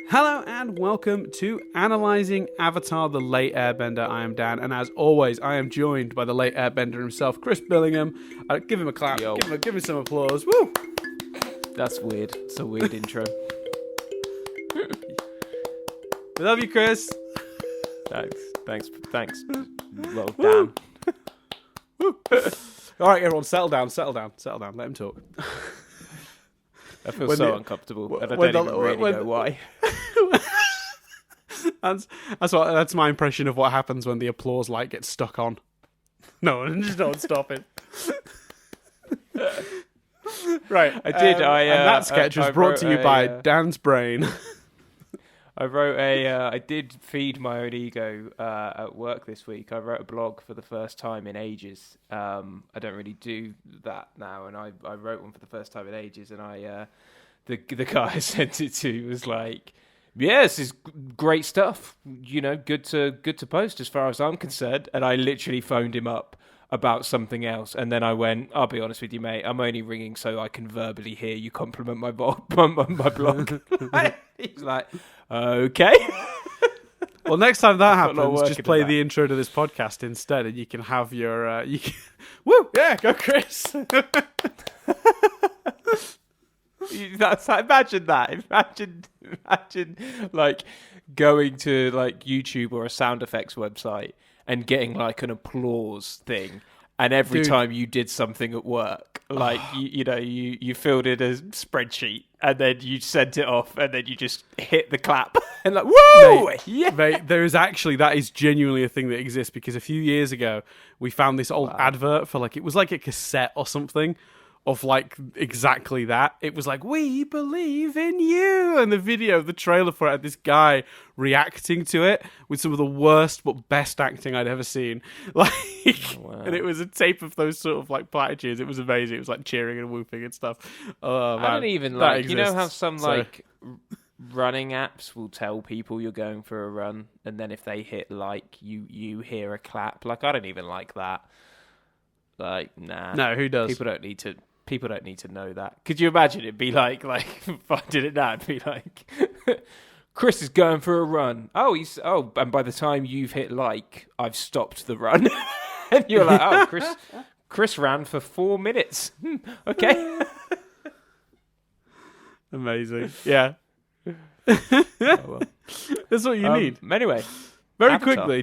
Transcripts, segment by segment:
Hello and welcome to Analysing Avatar The Last Airbender. I am Dan, and as always, I am joined by the late Airbender himself, Chris Billingham. Give him a clap. Yo. Give him some applause. Woo! That's weird. It's a weird intro. We love you, Chris. Thanks. Well, Dan. All right, everyone, settle down. Let him talk. I feel so uncomfortable, and I don't even really know why. That's my impression of what happens when the applause light gets stuck on. No, just don't stop it. Right, I did. And that sketch was brought to you by Dan's brain. I did feed my own ego at work this week. I wrote a blog for the first time in ages. I don't really do that now, and I wrote one for the first time in ages. And the guy I sent it to was like, "Yeah, this is great stuff. You know, good to post as far as I'm concerned." And I literally phoned him up about something else, and then I went, "I'll be honest with you, mate. I'm only ringing so I can verbally hear you compliment my blog." He's like, "Okay." Well, next time that happens, just play the intro to this podcast instead, and you can have your woo, yeah, go Chris. Imagine that. Imagine like going to like YouTube or a sound effects website and getting like an applause thing, and every time you did something at work, like you filled in a spreadsheet and then you sent it off and then you just hit the clap and like, woo! Yeah. Mate, that is genuinely a thing that exists, because a few years ago we found this old advert for it was like a cassette or something of like exactly that. It was like, "We believe in you," and the trailer for it had this guy reacting to it with some of the worst but best acting I'd ever seen. And it was a tape of those sort of like platitudes. It was amazing. It was like cheering and whooping and stuff. Oh, man. I don't even like, you know how some running apps will tell people you're going for a run, and then if they hit like, you hear a clap. Like, I don't even like that. Like, nah. No, who does? People don't need to know that. Could you imagine it'd be like if I did it now, it'd be like, Chris is going for a run. And by the time you've hit like, I've stopped the run. And you're like, "Oh, Chris ran for 4 minutes." Okay. Amazing. Yeah. Oh, well. That's what you need. Anyway. Very Avatar. quickly,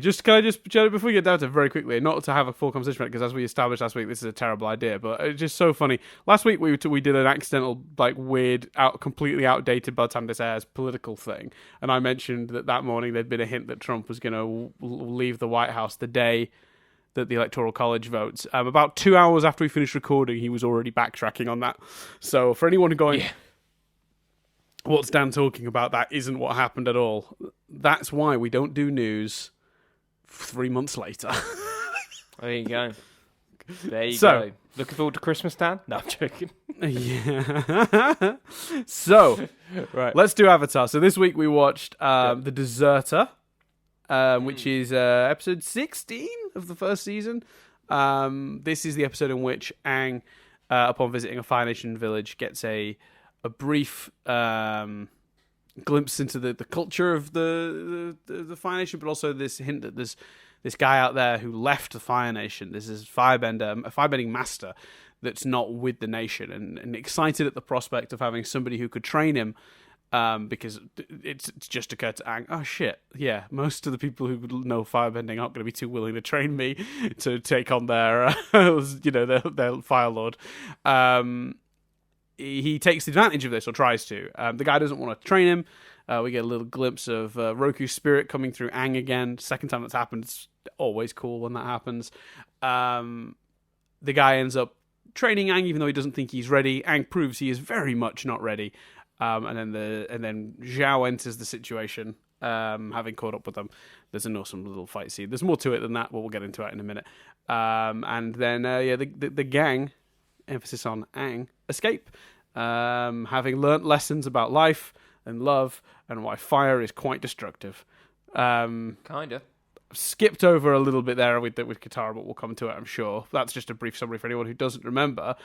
before we get down to it, very quickly, not to have a full conversation about it, because as we established last week, this is a terrible idea, but it's just so funny. Last week, we did an accidental, like, weird, completely outdated by the time this airs, political thing, and I mentioned that morning there'd been a hint that Trump was going to leave the White House the day that the Electoral College votes. About 2 hours after we finished recording, he was already backtracking on that. So for anyone going... Yeah. What's Dan talking about? That isn't what happened at all. That's why we don't do news 3 months later. There you go. Go. Looking forward to Christmas, Dan? No, I'm joking. Yeah. So, right, let's do Avatar. So this week we watched The Deserter, which is episode 16 of the first season. This is the episode in which Aang, upon visiting a Fire Nation village, gets a brief glimpse into the culture of the Fire Nation, but also this hint that there's this guy out there who left the Fire Nation. This is a firebending master that's not with the nation, and excited at the prospect of having somebody who could train him, because it's just occurred to Aang, oh shit, yeah, most of the people who know firebending aren't going to be too willing to train me to take on their their Fire Lord. He takes advantage of this, or tries to. The guy doesn't want to train him. We get a little glimpse of Roku's spirit coming through Aang again. Second time that's happened. It's always cool when that happens. The guy ends up training Aang, even though he doesn't think he's ready. Aang proves he is very much not ready. And then Zhao enters the situation, having caught up with them. There's an awesome little fight scene. There's more to it than that, but we'll get into it in a minute. And then the gang, emphasis on Aang, escape, having learnt lessons about life and love and why fire is quite destructive. Kinda. Skipped over a little bit there with Katara, but we'll come to it, I'm sure. That's just a brief summary for anyone who doesn't remember.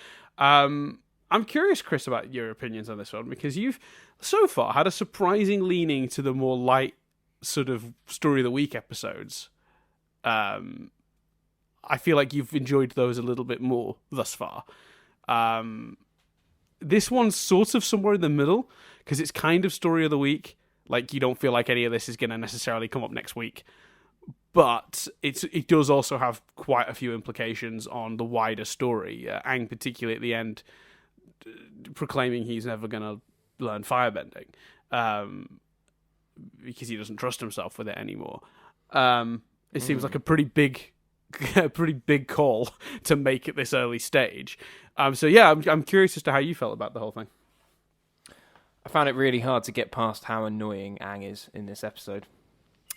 I'm curious, Chris, about your opinions on this one, because you've so far had a surprising leaning to the more light sort of story of the week episodes. I feel like you've enjoyed those a little bit more thus far. This one's sort of somewhere in the middle, because it's kind of story of the week. Like, you don't feel like any of this is going to necessarily come up next week. But it does also have quite a few implications on the wider story. Aang, particularly at the end, proclaiming he's never going to learn firebending because he doesn't trust himself with it anymore. It seems like a pretty big call to make at this early stage. So yeah, I'm curious as to how you felt about the whole thing. I found it really hard to get past how annoying Aang is in this episode.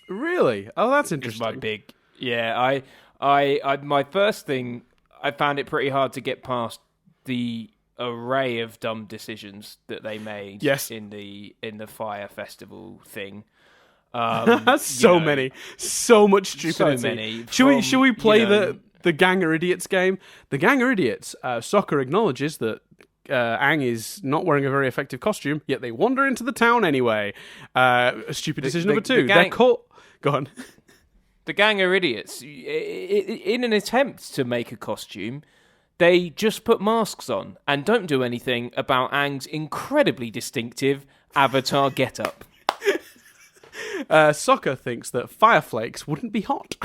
Really? Oh, that's interesting. It's my big... Yeah, I my first thing, I found it pretty hard to get past the array of dumb decisions that they made in the Fire Festival thing. So many. So much stupidity. So many. Should we play the Gang of Idiots game? The Gang of Idiots, Sokka acknowledges that Aang is not wearing a very effective costume, yet they wander into the town anyway. Stupid decision number 2. They're caught... Go on. The Gang of Idiots, in an attempt to make a costume, they just put masks on and don't do anything about Aang's incredibly distinctive Avatar getup. Sokka thinks that fireflakes wouldn't be hot.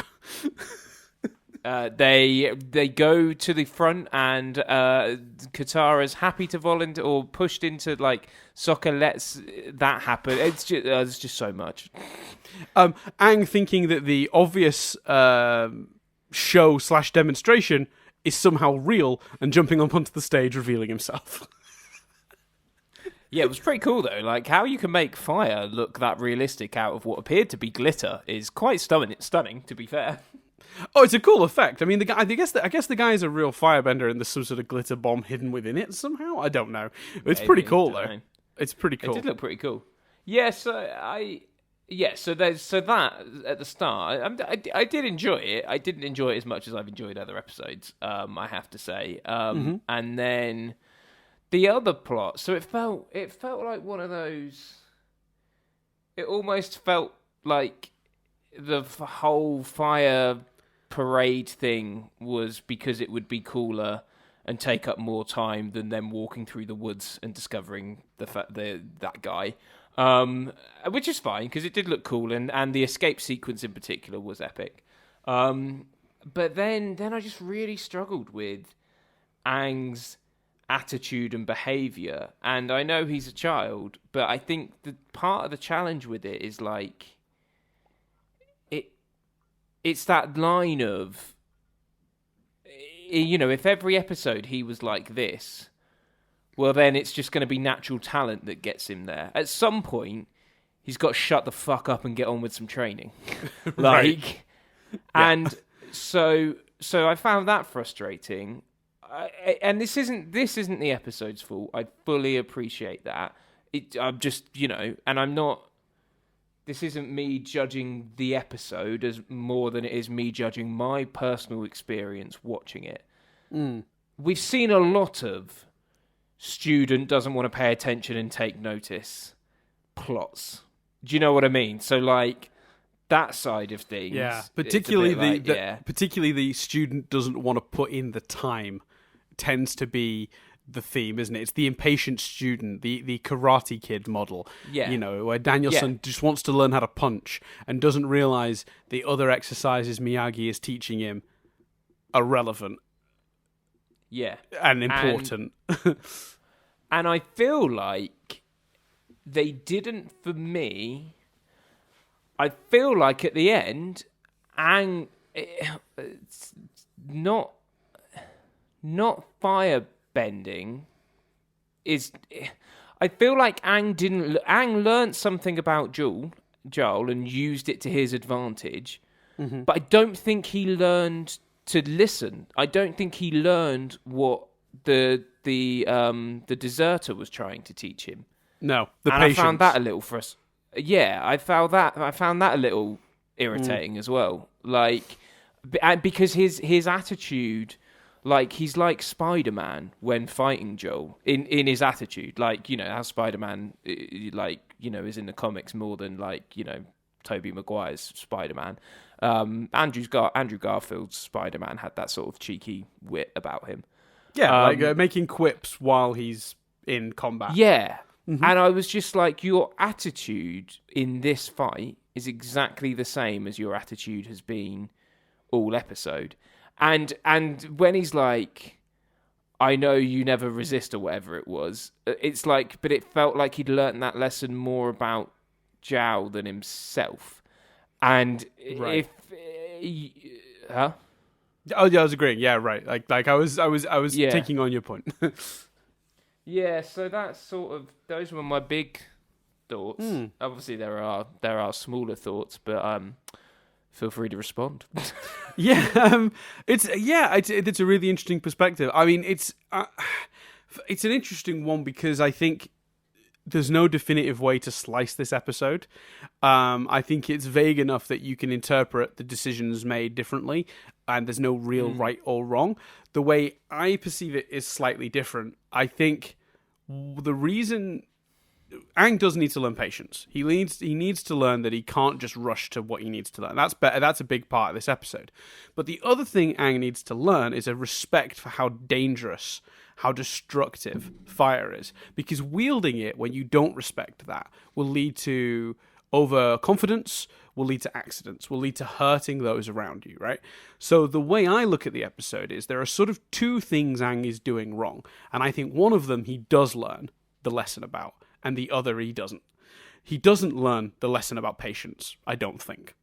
They go to the front and Katara's happy to volunteer or pushed into like Sokka lets that happen. It's just so much. Aang thinking that the obvious show/demonstration is somehow real and jumping up onto the stage revealing himself. Yeah, it was pretty cool though. Like how you can make fire look that realistic out of what appeared to be glitter is quite stunning. To be fair. Oh, it's a cool effect. I mean, I guess the guy is a real firebender, and there's some sort of glitter bomb hidden within it somehow. I don't know. It's pretty cool though. It's pretty cool. It did look pretty cool. Yeah. So that at the start, I did enjoy it. I didn't enjoy it as much as I've enjoyed other episodes. I have to say. And then the other plot. So it felt like one of those. It almost felt like the whole fire parade thing was because it would be cooler and take up more time than them walking through the woods and discovering that guy, which is fine because it did look cool and the escape sequence in particular was epic. But then I just really struggled with Aang's attitude and behavior, and I know he's a child, but I think the part of the challenge with it is like it's that line of, you know, if every episode he was like this, well, then it's just going to be natural talent that gets him there. At some point, he's got to shut the fuck up and get on with some training. Right. And so I found that frustrating. And this isn't the episode's fault. I fully appreciate that. I'm just, you know, and I'm not. This isn't me judging the episode as more than it is me judging my personal experience watching it. We've seen a lot of student doesn't want to pay attention and take notice plots. Do you know what I mean? So like that side of things. Yeah, particularly particularly the student doesn't want to put in the time tends to be the theme, isn't it? It's the impatient student, the Karate Kid model. Yeah. You know, where Danielson just wants to learn how to punch and doesn't realize the other exercises Miyagi is teaching him are relevant. Yeah. And important. And I feel like they didn't for me. I feel like at the end, Aang, it's not fire bending is. I feel like Aang learned something about Joel and used it to his advantage, but I don't think he learned to listen. I don't think he learned what the deserter was trying to teach him. No, patience. I found that a little I found that a little irritating as well. Like, because his attitude. like he's like Spider-Man when fighting Joel in his attitude. Like, you know, how Spider-Man, like, you know, is in the comics more than, like, you know, Tobey Maguire's Spider-Man. Andrew Garfield's Spider-Man had that sort of cheeky wit about him. Yeah, like making quips while he's in combat. Yeah. Mm-hmm. And I was just like, your attitude in this fight is exactly the same as your attitude has been all episode. And when he's like, I know you never resist or whatever it was, it's like, but it felt like he'd learnt that lesson more about Zhao than himself. And right. Huh? Oh yeah, I was agreeing. Yeah, right. Like I was taking on your point. Yeah, so that's sort of, those were my big thoughts. Obviously there are smaller thoughts, but feel free to respond. It's a really interesting perspective. I mean, it's an interesting one because I think there's no definitive way to slice this episode. I think it's vague enough that you can interpret the decisions made differently, and there's no real right or wrong. The way I perceive it is slightly different. I think the reason Aang does need to learn patience. He needs to learn that he can't just rush to what he needs to learn. That's better. That's a big part of this episode. But the other thing Aang needs to learn is a respect for how dangerous, how destructive fire is. Because wielding it when you don't respect that will lead to overconfidence, will lead to accidents, will lead to hurting those around you, right? So the way I look at the episode is there are sort of two things Aang is doing wrong. And I think one of them he does learn the lesson about, and the other he doesn't. He doesn't learn the lesson about patience, I don't think.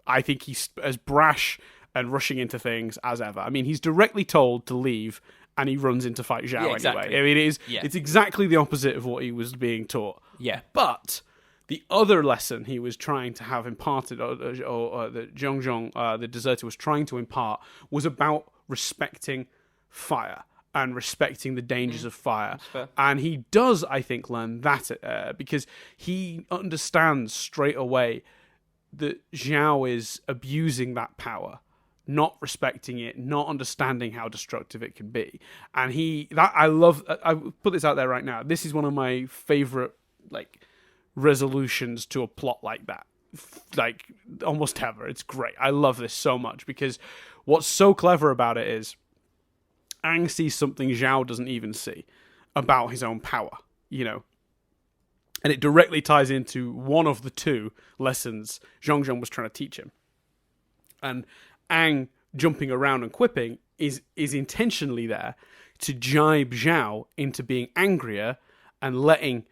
I think he's as brash and rushing into things as ever. I mean, he's directly told to leave, and he runs in to fight Zhao anyway. I mean, it's exactly the opposite of what he was being taught. Yeah. But the other lesson he was trying to have imparted, or the Zhongzhong, the deserter, was trying to impart, was about respecting fire and respecting the dangers of fire. And he does, I think, learn that because he understands straight away that Zhao is abusing that power, not respecting it, not understanding how destructive it can be. And I put this out there right now. This is one of my favorite, like, resolutions to a plot like that. Like, almost ever. It's great. I love this so much because what's so clever about it is Aang sees something Zhao doesn't even see about his own power, you know. And it directly ties into one of the two lessons Zhongzhong was trying to teach him. And Aang jumping around and quipping is intentionally there to jibe Zhao into being angrier and letting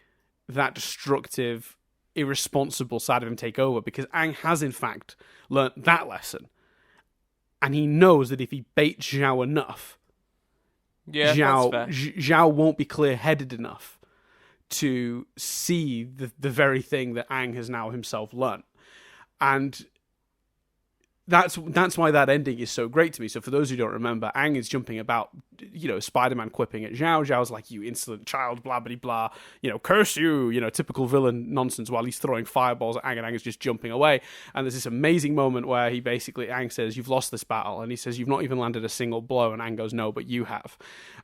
that destructive, irresponsible side of him take over, because Aang has in fact learnt that lesson. And he knows that if he baits Zhao enough, Zhao won't be clear-headed enough to see the very thing that Aang has now himself learnt. And that's why that ending is so great to me. So for those who don't remember, Aang is jumping about, you know, Spider-Man quipping at Zhao. Zhao's like, you insolent child, blah, blah, blah, you know, curse you, you know, typical villain nonsense, while he's throwing fireballs at Aang, and Aang is just jumping away. And there's this amazing moment where Aang says, you've lost this battle. And he says, you've not even landed a single blow. And Aang goes, no, but you have.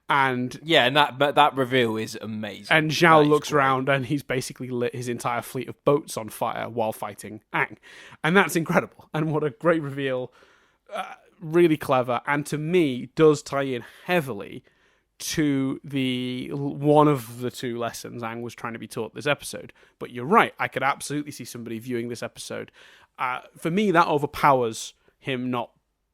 And yeah, and that reveal is amazing. And Zhao looks around and he's basically lit his entire fleet of boats on fire while fighting Aang. And that's incredible. And what a great reveal. Really clever, and to me does tie in heavily to the one of the two lessons Aang was trying to be taught this episode. But you're right, I could absolutely see somebody viewing this episode. For me, that overpowers him not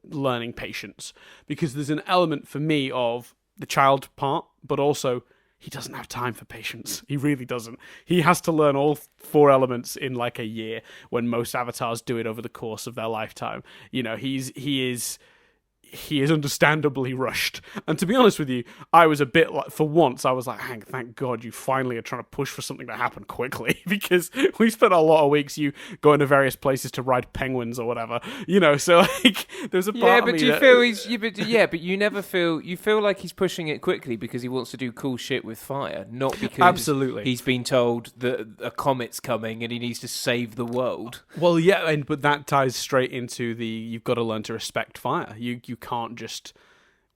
learning patience, because there's an element for me of the child part, but also he doesn't have time for patience. He really doesn't. He has to learn all four elements in like a year, when most avatars do it over the course of their lifetime. You know, he is understandably rushed. And to be honest with you, I was a bit like, for once, I was like, Hank, thank God you finally are trying to push for something to happen quickly, because we spent a lot of weeks you going to various places to ride penguins or whatever, you know, so like there's a part of me but you never feel like he's pushing it quickly because he wants to do cool shit with fire, not because absolutely he's been told that a comet's coming and he needs to save the world. Well, yeah, but that ties straight into you've got to learn to respect fire. You can't just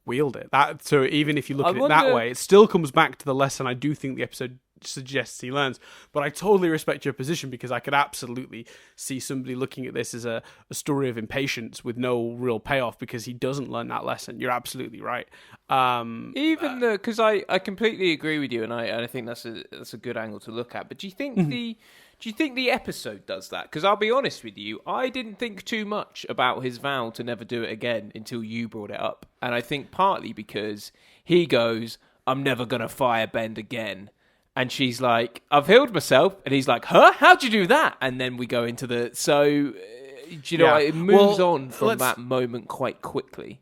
wield it. So even if you look I at it wonder- that way, it still comes back to the lesson I do think the episode suggests he learns. But I totally respect your position, because I could absolutely see somebody looking at this as a story of impatience with no real payoff because he doesn't learn that lesson. You're absolutely right. Even though, because I completely agree with you, and I think that's a good angle to look at. But do you think the episode does that? Because I'll be honest with you, I didn't think too much about his vow to never do it again until you brought it up, and I think partly because he goes, "I'm never gonna firebend again." And she's like, "I've healed myself." And he's like, "Huh? How'd you do that?" And then we go into the... So, you know, it moves on from that moment quite quickly.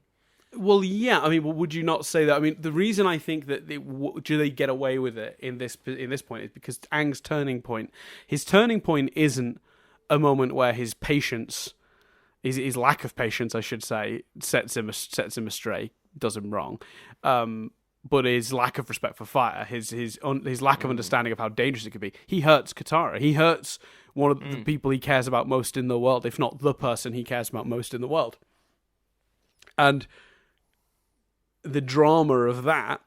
Well, yeah. I mean, would you not say that? I mean, the reason I think that do they get away with it in this point is because Aang's turning point. His turning point isn't a moment where his patience, his lack of patience, I should say, sets him astray, does him wrong. But his lack of respect for fire, his lack of understanding of how dangerous it could be. He hurts Katara. He hurts one of the people he cares about most in the world, if not the person he cares about most in the world. And the drama of that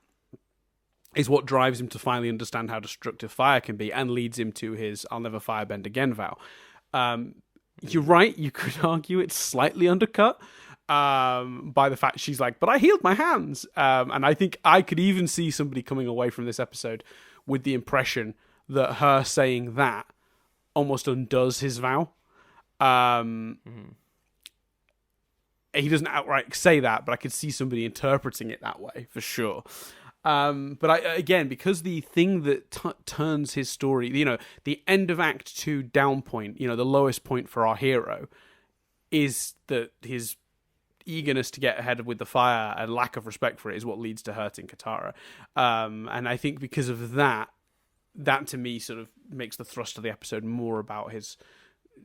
is what drives him to finally understand how destructive fire can be and leads him to his "I'll never firebend again" vow. You're right. You could argue it's slightly undercut by the fact she's like, "But I healed my hands." And I think I could even see somebody coming away from this episode with the impression that her saying that almost undoes his vow. He doesn't outright say that, but I could see somebody interpreting it that way for sure. But again, because the thing that turns his story, the end of Act 2 down point, the lowest point for our hero, is that his eagerness to get ahead with the fire and lack of respect for it is what leads to hurting Katara. And I think because of that to me sort of makes the thrust of the episode more about his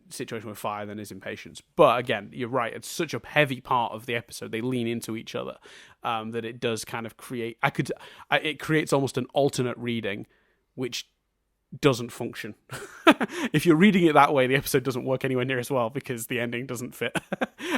situation with fire than his impatience. But again, you're right, it's such a heavy part of the episode, they lean into each other, that it does kind of create, it creates almost an alternate reading which doesn't function. If you're reading it that way, the episode doesn't work anywhere near as well because the ending doesn't fit.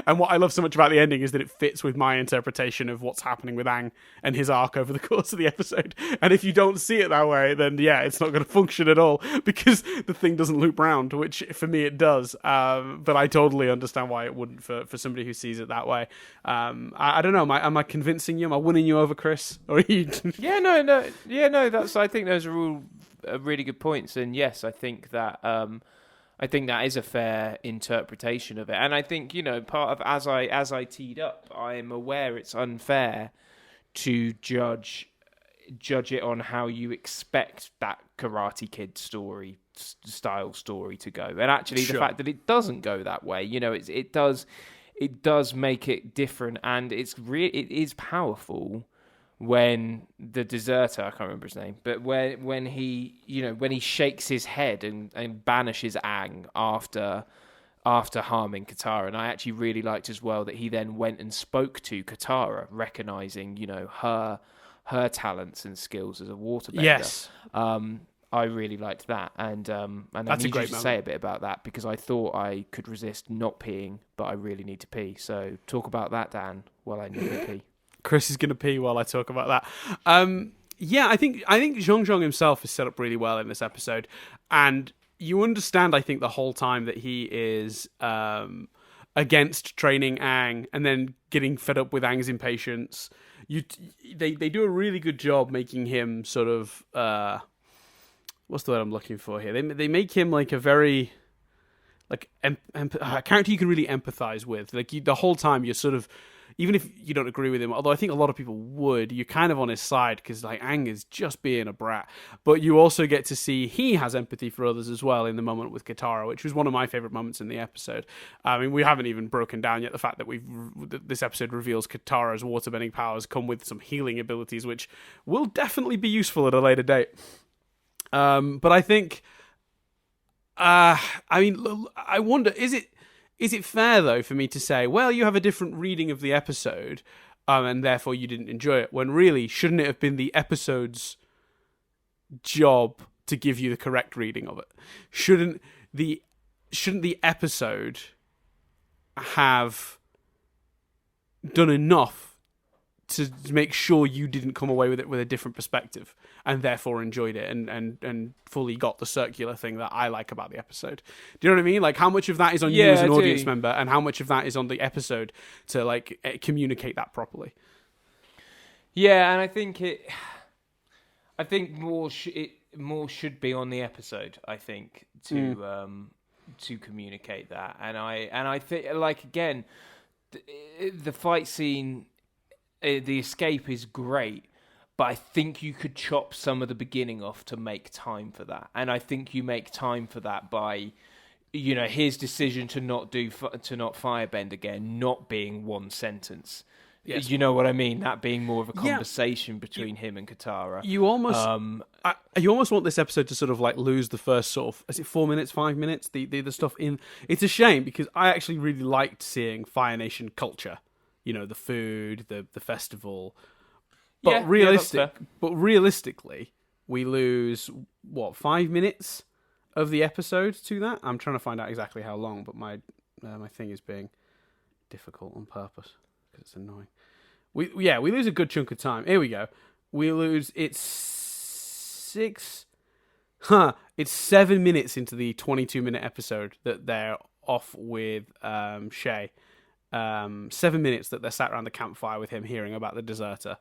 And what I love so much about the ending is that it fits with my interpretation of what's happening with Aang and his arc over the course of the episode. And if you don't see it that way, then yeah, it's not going to function at all because the thing doesn't loop round, which for me it does. But I totally understand why it wouldn't for somebody who sees it that way. I don't know. Am I convincing you? Am I winning you over, Chris? Or are you? I think those are all really good points, and yes, I think that is a fair interpretation of it. And I think part of as I teed up, I am aware it's unfair to judge it on how you expect that Karate Kid style story to go, and actually the fact that it doesn't go that way, it does make it different, and it is powerful. When the deserter, I can't remember his name, but when he shakes his head and banishes Aang after harming Katara, and I actually really liked as well that he then went and spoke to Katara, recognizing her talents and skills as a waterbender. Yes, I really liked that, and I need you to say a bit about that because I thought I could resist not peeing, but I really need to pee. So talk about that, Dan, while I need to pee. Chris is going to pee while I talk about that. I think Zhong Zhong himself is set up really well in this episode, and you understand, I think, the whole time that he is against training Aang, and then getting fed up with Aang's impatience. They do a really good job making him sort of what's the word I'm looking for here? They make him like a very a character you can really empathize with. The whole time you're sort of, even if you don't agree with him, although I think a lot of people would, you're kind of on his side because Aang is just being a brat. But you also get to see he has empathy for others as well in the moment with Katara, which was one of my favorite moments in the episode. I mean, we haven't even broken down yet the fact that this episode reveals Katara's waterbending powers come with some healing abilities, which will definitely be useful at a later date. But I think, I wonder, is it fair, though, for me to say, well, you have a different reading of the episode, and therefore you didn't enjoy it, when really, shouldn't it have been the episode's job to give you the correct reading of it? Shouldn't the episode have done enough to make sure you didn't come away with it with a different perspective and therefore enjoyed it and fully got the circular thing that I like about the episode. Do you know what I mean? Like, how much of that is on you as an audience member, and how much of that is on the episode to like communicate that properly? Yeah, and I think more should be on the episode. I think to communicate that, and I think, like, again, the fight scene, the escape is great, but I think you could chop some of the beginning off to make time for that, and I think you make time for that by, his decision to not firebend again, not being one sentence. Yes. You know what I mean? That being more of a conversation between him and Katara. You almost want this episode to sort of like lose the first sort of, is it 4 minutes, 5 minutes? The stuff in. It's a shame because I actually really liked seeing Fire Nation culture. The food, the festival. But realistically, we lose 5 minutes of the episode to that. I'm trying to find out exactly how long, but my thing is being difficult on purpose because it's annoying. We lose a good chunk of time. Here we go. We lose. It's 7 minutes into the 22-minute episode that they're off with Shay. 7 minutes that they're sat around the campfire with him, hearing about the deserter.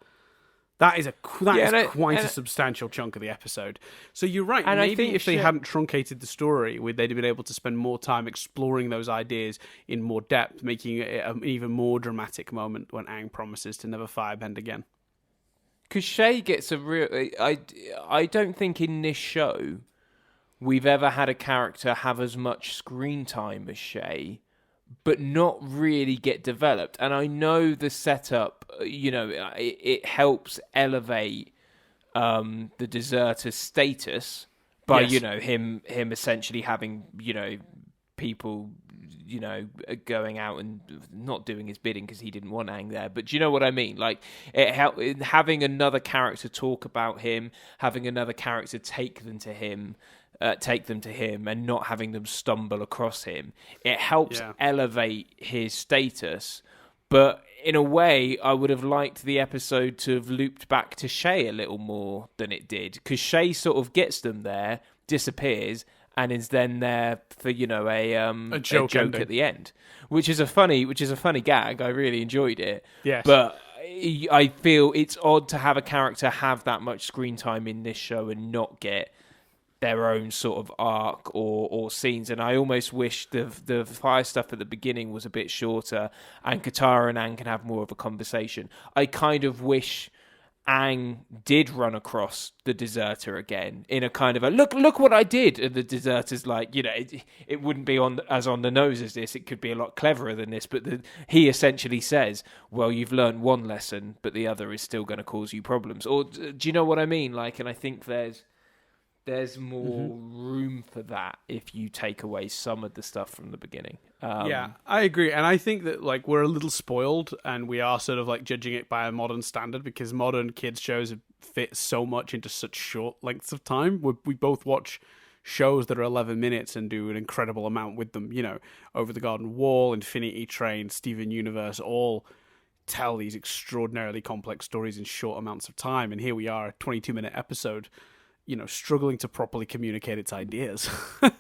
That is quite a substantial chunk of the episode. So you're right. And maybe if they hadn't truncated the story, they'd have been able to spend more time exploring those ideas in more depth, making it an even more dramatic moment when Aang promises to never firebend again. Because Shay gets a real... I don't think in this show we've ever had a character have as much screen time as Shay, but not really get developed. And I know the setup, it helps elevate the deserter's status by, him essentially having, people, going out and not doing his bidding because he didn't want Aang there. But do you know what I mean? Like, having another character talk about him, having another character take them to him, and not having them stumble across him. It helps elevate his status. But in a way, I would have liked the episode to have looped back to Shay a little more than it did. Because Shay sort of gets them there, disappears, and is then there for, a joke at the end. Which is a funny gag. I really enjoyed it. Yes. But I feel it's odd to have a character have that much screen time in this show and not get their own sort of arc or scenes, and I almost wish the fire stuff at the beginning was a bit shorter, and Katara and Aang can have more of a conversation. I kind of wish Aang did run across the deserter again in a kind of a look what I did, and the deserter's like, it wouldn't be as on the nose as this. It could be a lot cleverer than this, but he essentially says, well, you've learned one lesson, but the other is still going to cause you problems. Or do you know what I mean? Like, and I think there's more room for that if you take away some of the stuff from the beginning. Yeah, I agree. And I think that like we're a little spoiled and we are sort of like judging it by a modern standard because modern kids shows fit so much into such short lengths of time. We both watch shows that are 11 minutes and do an incredible amount with them. Over the Garden Wall, Infinity Train, Steven Universe, all tell these extraordinarily complex stories in short amounts of time. And here we are, a 22-minute episode, struggling to properly communicate its ideas.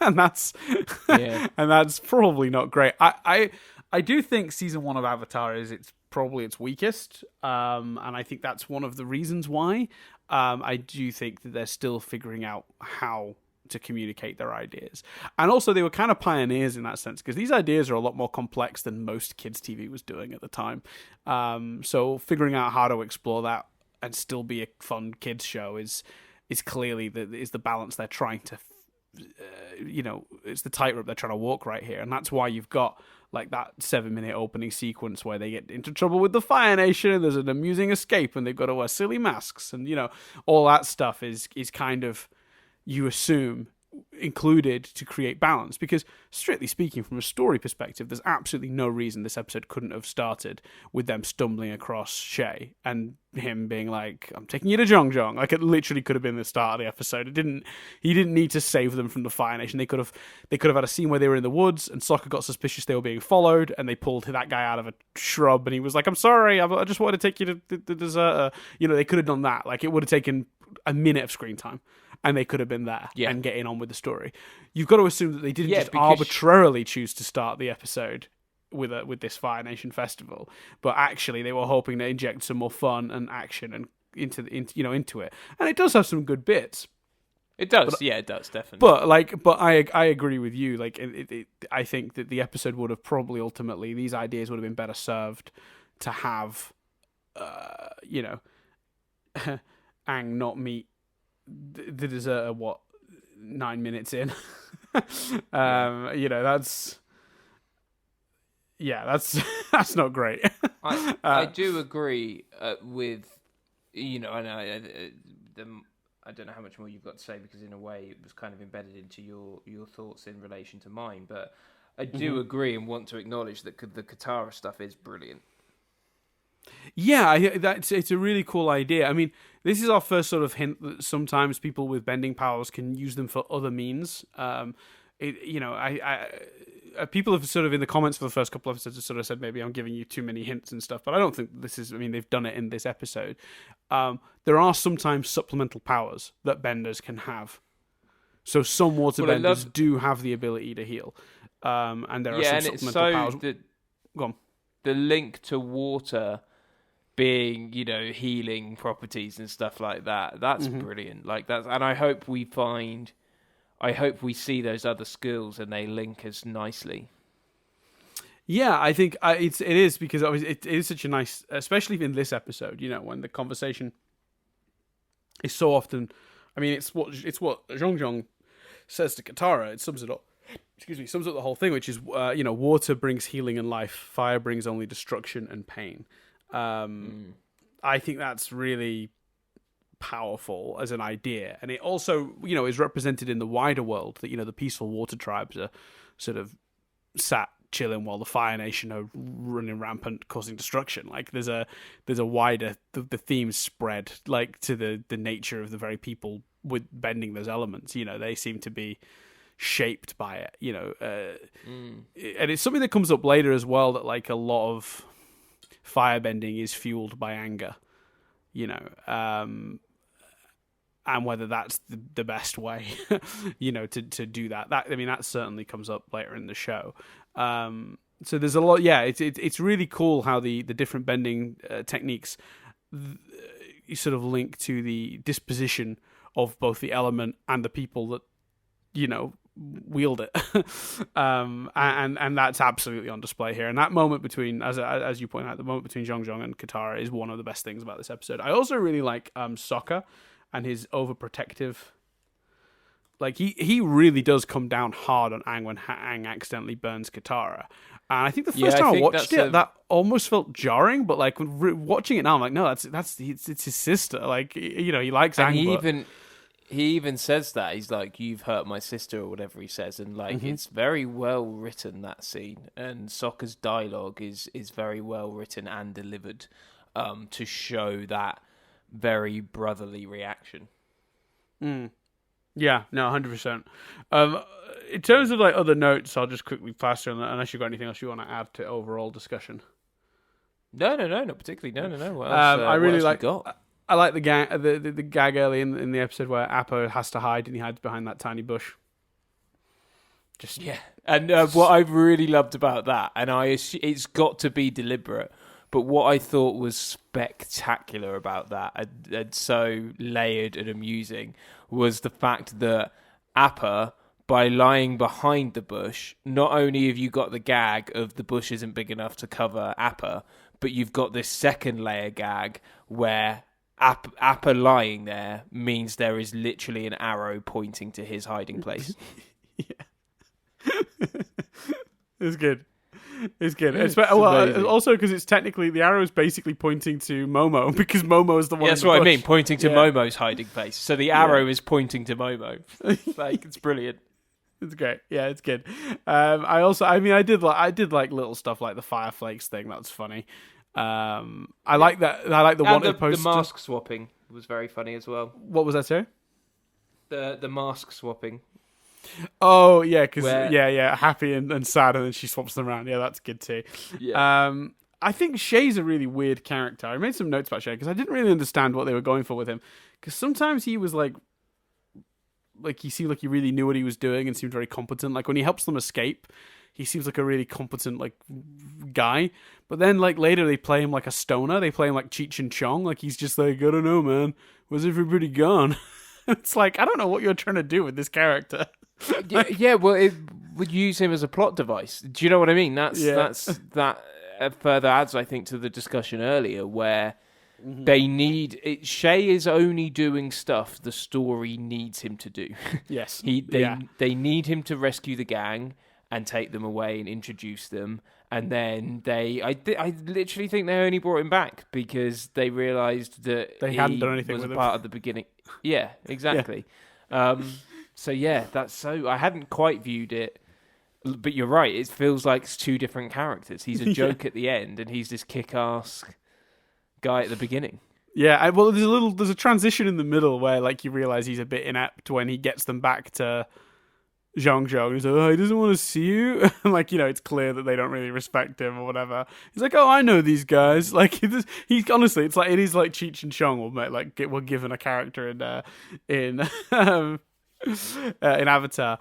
and that's probably not great. I do think season 1 of Avatar is probably its weakest. And I think that's one of the reasons why. I do think that they're still figuring out how to communicate their ideas. And also they were kind of pioneers in that sense because these ideas are a lot more complex than most kids TV was doing at the time. So figuring out how to explore that and still be a fun kids show is clearly the balance they're trying to, it's the tightrope they're trying to walk right here. And that's why you've got like that 7-minute opening sequence where they get into trouble with the Fire Nation and there's an amusing escape and they've got to wear silly masks and, all that stuff is kind of, you assume included to create balance, because strictly speaking, from a story perspective, there's absolutely no reason this episode couldn't have started with them stumbling across Shay and him being like, I'm taking you to Jong Jong. Like, it literally could have been the start of the episode. He didn't need to save them from the Fire Nation. They could have had a scene where they were in the woods and Sokka got suspicious they were being followed, and they pulled that guy out of a shrub and he was like, I'm sorry, I just wanted to take you to the deserter. They could have done that. Like, it would have taken a minute of screen time and they could have been there and getting on with the story. You've got to assume that they didn't just arbitrarily choose to start the episode with this Fire Nation festival, but actually they were hoping to inject some more fun and action and into it. And it does have some good bits. It does, it does, definitely. But I agree with you. Like, I think that the episode would have probably ultimately, these ideas would have been better served to have, Aang not meet the deserter 9 minutes in. That's not great. I do agree with I don't know how much more you've got to say, because in a way it was kind of embedded into your thoughts in relation to mine, but I do agree and want to acknowledge that the Katara stuff is brilliant. Yeah, it's a really cool idea. I mean, this is our first sort of hint that sometimes people with bending powers can use them for other means. People have sort of in the comments for the first couple of episodes have sort of said maybe I'm giving you too many hints and stuff, but I don't think this is. I mean, they've done it in this episode. There are sometimes supplemental powers that benders can have. So some waterbenders do have the ability to heal, and there are some supplemental powers. Go on. The link to water being, healing properties and stuff like that. That's brilliant. Like that's, and I hope we see those other skills and they link as nicely. Yeah, I think it is, because it is such a nice, especially in this episode, when the conversation is so often. I mean, it's what Zhong Zhong says to Katara. It sums it up. Sums up the whole thing, which is, water brings healing and life. Fire brings only destruction and pain. I think that's really powerful as an idea, and it also, is represented in the wider world that, the peaceful water tribes are sort of sat chilling while the Fire Nation are running rampant, causing destruction. Like there's a wider the themes spread like to the nature of the very people with bending those elements. They seem to be shaped by it, and it's something that comes up later as well, that like a lot of firebending is fueled by anger, and whether that's the best way, to do that. That certainly comes up later in the show. So there's a lot. Yeah, it's really cool how the different bending techniques sort of link to the disposition of both the element and the people that wield it. And that's absolutely on display here. And that moment between, as you point out, the moment between Zhong Zhong and Katara is one of the best things about this episode. I also really like Sokka and his overprotective. Like he really does come down hard on Aang when Aang accidentally burns Katara. And I think the first time I watched it, that almost felt jarring. But like watching it now, I'm like, no, it's his sister. Like he likes Aang. He even says that. He's like, you've hurt my sister, or whatever he says. And like, it's very well written, that scene. And Sokka's dialogue is very well written and delivered to show that very brotherly reaction. Yeah, no, 100%. In terms of like other notes, I'll just quickly pass through, unless you've got anything else you want to add to overall discussion. No, not particularly. No. What else, I really like. I like the gag early in the episode where Appa has to hide, and he hides behind that tiny bush. And what I've really loved about that, and it's got to be deliberate, but what I thought was spectacular about that, and so layered and amusing, was the fact that Appa, by lying behind the bush, not only have you got the gag of the bush isn't big enough to cover Appa, but you've got this second layer gag where Appa lying there means there is literally an arrow pointing to his hiding place. It's good. It's good. amazing. Also because it's technically the arrow is basically pointing to Momo because Momo is the one. Yeah, that's what I mean. Pointing to Momo's hiding place. So the arrow is pointing to Momo. It's brilliant. It's great. Yeah, it's good. I did like little stuff like the fire flakes thing. That's funny. I like that. I like the wanted poster. The mask swapping was very funny as well. What was that, sir? The mask swapping. Oh yeah, because happy and sad, and then she swaps them around. Yeah, that's good too. Yeah. I think Shay's a really weird character. I made some notes about Shay because I didn't really understand what they were going for with him. Because sometimes he was like he seemed like he really knew what he was doing and seemed very competent. Like when he helps them escape, he seems like a really competent guy. But then later they play him like a stoner. They play him like Cheech and Chong. Like he's just like, I don't know, man. Where's everybody gone? It's like, I don't know what you're trying to do with this character. Well, it would use him as a plot device. Do you know what I mean? That further adds, I think, to the discussion earlier where they need it. Shay is only doing stuff the story needs him to do. Yes, they need him to rescue the gang and take them away and introduce them. And then I literally think they only brought him back because they realised that they hadn't done anything was with a part of the beginning. Yeah, exactly. Yeah. I hadn't quite viewed it, but you're right. It feels like it's two different characters. He's a joke at the end, and he's this kick-ass guy at the beginning. Yeah, there's a transition in the middle where you realise he's a bit inept when he gets them back to Zhong. He's like, he doesn't want to see you. It's clear that they don't really respect him or whatever. He's like, I know these guys. He's honestly, it is like Cheech and Chong were given a character in Avatar.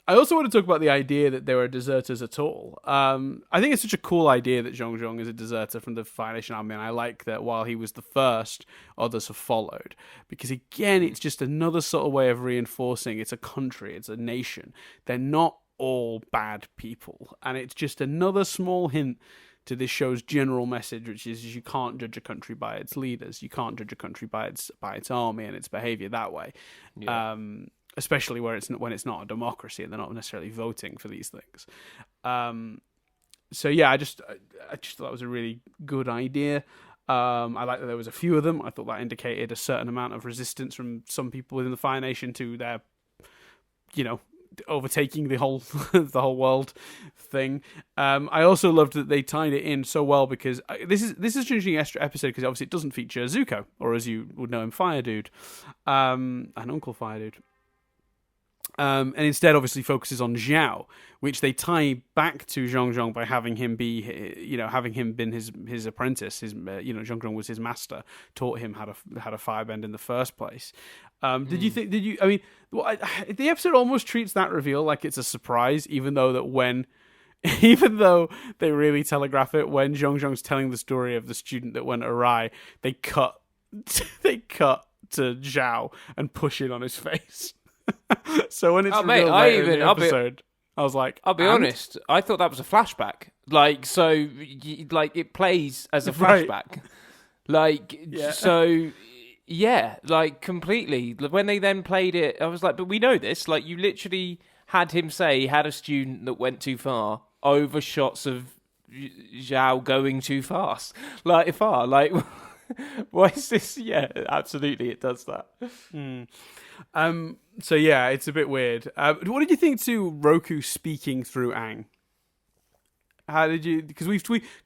I also want to talk about the idea that there are deserters at all. I think it's such a cool idea that Zhong is a deserter from the Fire Nation Army, and I like that while he was the first, others have followed. Because again, it's just another sort of way of reinforcing it's a country, it's a nation. They're not all bad people. And it's just another small hint to this show's general message, which is you can't judge a country by its leaders. You can't judge a country by its army and its behavior that way. Yeah. Especially when it's not a democracy and they're not necessarily voting for these things. I just thought that was a really good idea. I like that there was a few of them. I thought that indicated a certain amount of resistance from some people within the Fire Nation to their, overtaking the whole world thing. I also loved that they tied it in so well because this is an interesting extra episode because obviously it doesn't feature Zuko, or as you would know him, Fire Dude, and Uncle Fire Dude. And instead obviously focuses on Zhao, which they tie back to Zhong by having him been his apprentice. Zhong was his master, taught him how to firebend in the first place. The episode almost treats that reveal like it's a surprise, even though they really telegraph it. When Zhong's telling the story of the student that went awry, they cut to Zhao and push it on his face. So when it's revealed later in the episode, I was like, I'll be honest, I thought that was a flashback. It plays as a flashback. Completely. When they then played it, I was like, but we know this. You literally had him say he had a student that went too far over shots of Zhao going too fast. Why is this? Yeah, absolutely, it does that. It's a bit weird. What did you think to Roku speaking through Aang? How did you? Because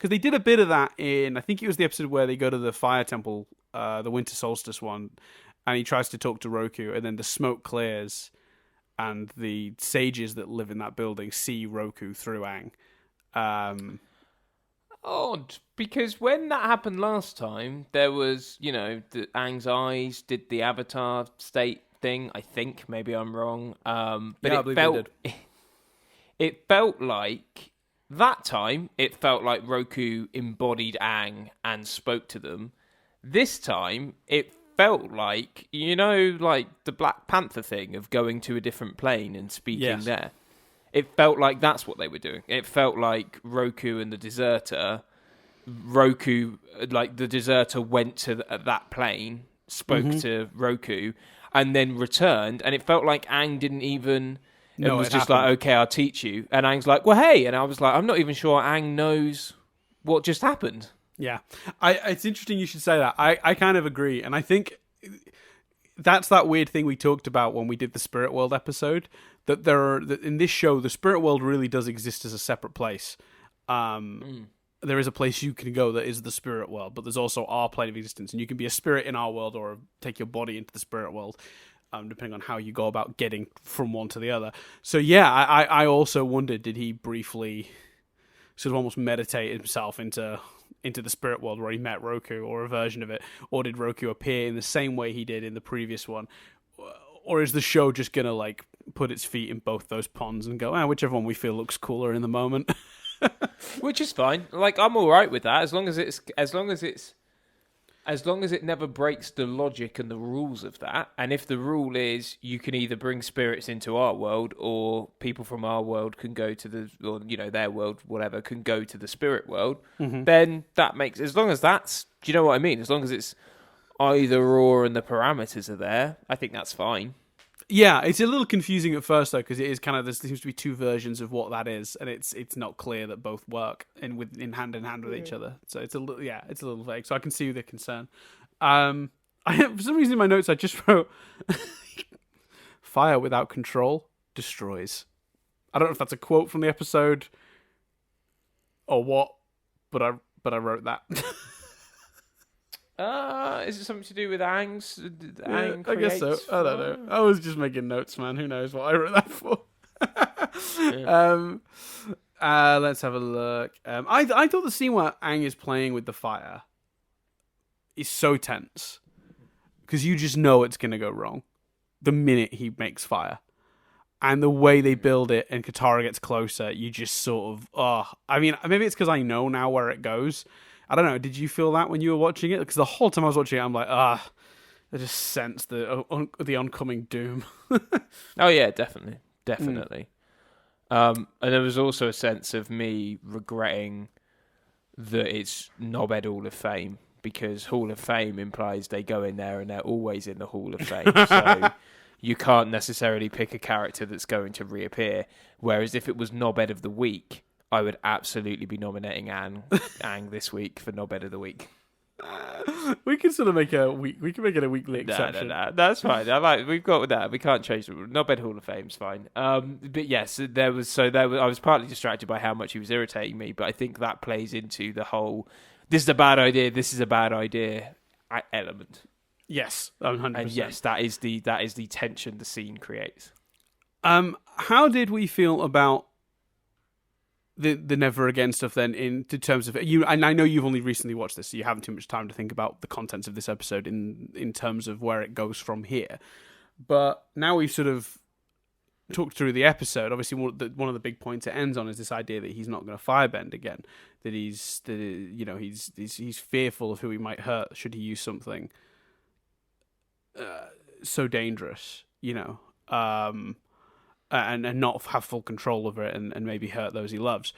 they did a bit of that in, I think it was the episode where they go to the fire temple, the winter solstice one, and he tries to talk to Roku, and then the smoke clears, and the sages that live in that building see Roku through Aang. Odd, because when that happened last time, there was, the Aang's eyes did the Avatar state thing. I think maybe I'm wrong, but it felt like that time. It felt like Roku embodied Aang and spoke to them. This time, it felt like the Black Panther thing of going to a different plane and speaking there. It felt like that's what they were doing. It felt like Roku and the deserter. The deserter went to that plane, spoke to Roku, and then returned. And it felt like Aang didn't even. and No, was it just happened. like, okay, I'll teach you. And Aang's like, well, hey. And I was like, I'm not even sure Aang knows what just happened. Yeah, it's interesting you should say that. I kind of agree, and I think that's that weird thing we talked about when we did the Spirit World episode. That in this show, the Spirit World really does exist as a separate place. There is a place you can go that is the Spirit World, but there's also our plane of existence, and you can be a spirit in our world or take your body into the Spirit World, depending on how you go about getting from one to the other. So yeah, I also wondered, did he briefly sort of almost meditate himself into the Spirit World where he met Roku, or a version of it, or did Roku appear in the same way he did in the previous one, or is the show just gonna like put its feet in both those ponds and go, whichever one we feel looks cooler in the moment? Which is fine. Like, I'm all right with that as long as it never breaks the logic and the rules of that. And if the rule is you can either bring spirits into our world, or people from our world can go to their world, whatever, can go to the spirit world, then that makes, as long as that's, do you know what I mean? As long as it's either or and the parameters are there, I think that's fine. Yeah, it's a little confusing at first though, because it is kind of, there seems to be two versions of what that is, and it's not clear that both work in hand with each other. So it's a little vague. So I can see the concern. For some reason in my notes I just wrote fire without control destroys. I don't know if that's a quote from the episode or what, but I wrote that. Is it something to do with Aang's? Aang I guess so. I don't know. I was just making notes, man. Who knows what I wrote that for? Let's have a look. I thought the scene where Aang is playing with the fire is so tense, because you just know it's going to go wrong the minute he makes fire. And the way they build it and Katara gets closer, you just sort of... I mean, maybe it's because I know now where it goes. I don't know. Did you feel that when you were watching it? Because the whole time I was watching it, I'm like, I just sense the oncoming doom. Oh yeah, definitely. And there was also a sense of me regretting that it's Knobhead Hall of Fame, because Hall of Fame implies they go in there and they're always in the Hall of Fame. So you can't necessarily pick a character that's going to reappear. Whereas if it was Knobhead of the Week, I would absolutely be nominating Aang this week for Knobhead of the Week. We can sort of make a week. We can make it a weekly exception. No, that's fine. We've got that. We can't change the rule. Knobhead Hall of Fame's fine. But yes, there was. I was partly distracted by how much he was irritating me. But I think that plays into the whole "this is a bad idea, this is a bad idea" element. Yes, 100%. And yes, that is the tension the scene creates. How did we feel about the Never Again stuff then, in terms of you? And I know you've only recently watched this, so you haven't too much time to think about the contents of this episode in terms of where it goes from here. But now we've sort of talked through the episode. Obviously, one of the big points it ends on is this idea that he's not going to firebend again. That he's fearful of who he might hurt should he use something so dangerous, and not have full control over it, and maybe hurt those he loves.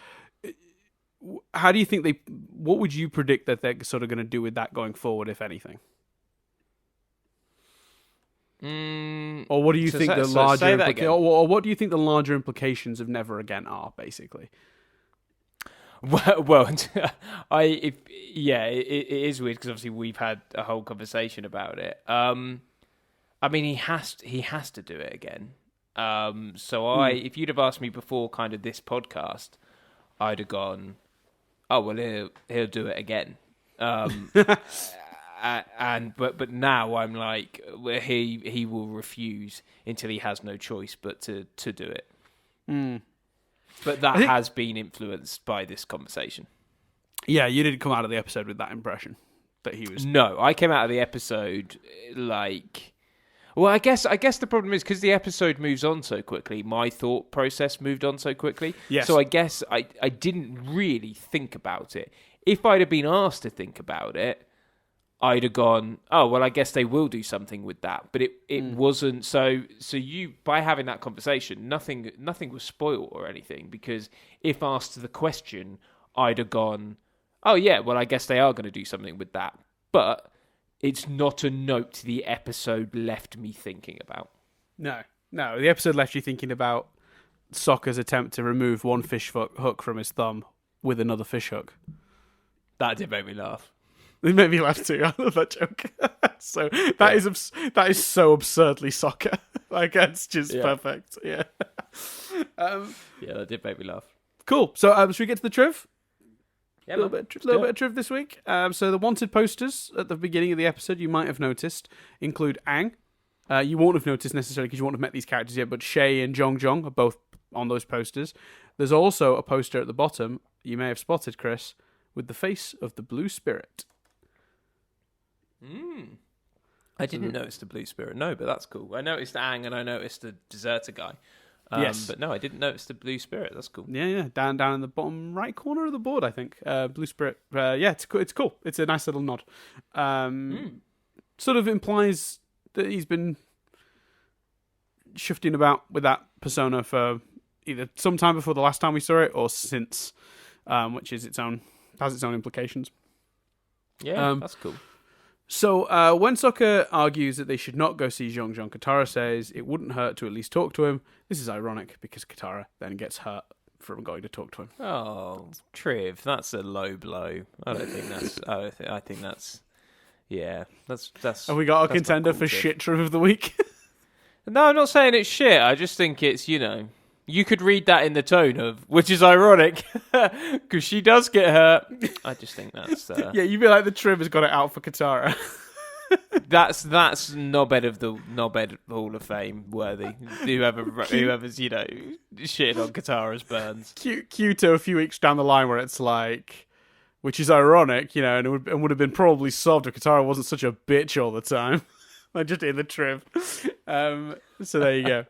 How do you think what would you predict that they're sort of going to do with that going forward, if anything? Or what do you think what do you think the larger implications of Never Again are, basically? Well, it is weird because obviously we've had a whole conversation about it. I mean, he has to do it again. If you'd have asked me before kind of this podcast, I'd have gone, oh well, he'll do it again. But now I'm like, well, he will refuse until he has no choice but to do it. But that has been influenced by this conversation. Yeah, you didn't come out of the episode with that impression that he was. No, I came out of the episode like. Well, I guess the problem is because the episode moves on so quickly, my thought process moved on so quickly. Yes. So I guess I didn't really think about it. If I'd have been asked to think about it, I'd have gone, oh, well, I guess they will do something with that. But it wasn't. So you, by having that conversation, nothing was spoiled or anything, because if asked the question, I'd have gone, oh, yeah, well, I guess they are going to do something with that. But it's not a note the episode left me thinking about. No, the episode left you thinking about Sokka's attempt to remove one fish hook from his thumb with another fish hook. That did make me laugh. It made me laugh too. I love that joke. So that is so absurdly Sokka. Like, it's just perfect. Yeah. Yeah, that did make me laugh. Cool. So should we get to the triv? Yeah, a little bit of triv this week. So the wanted posters at the beginning of the episode, you might have noticed, include Aang. You won't have noticed necessarily because you won't have met these characters yet, but Shay and Zhong are both on those posters. There's also a poster at the bottom, you may have spotted, Chris, with the face of the Blue Spirit. I didn't notice the Blue Spirit, no, but that's cool. I noticed Aang and I noticed the deserter guy. Yes. But no, I didn't notice the Blue Spirit. That's cool. Yeah. Down in the bottom right corner of the board, I think. Blue Spirit. Yeah, it's cool. It's a nice little nod. Sort of implies that he's been shifting about with that persona for either some time before the last time we saw it or since, which is has its own implications. Yeah, that's cool. So when Sokka argues that they should not go see Zhong, Katara says it wouldn't hurt to at least talk to him. This is ironic because Katara then gets hurt from going to talk to him. Oh, Triv, that's a low blow. I think that's. Yeah, that's. Have we got a contender for shit Triv of the week? No, I'm not saying it's shit. I just think it's, you could read that in the tone of, which is ironic, because she does get hurt. I just think that's... yeah, you'd be like, the Triv has got it out for Katara. that's knobhead Hall of Fame worthy. Whoever's, shitting on Katara's burns. Cue to a few weeks down the line where it's like, which is ironic, and it would have been probably solved if Katara wasn't such a bitch all the time. Like, just in the Triv. So there you go.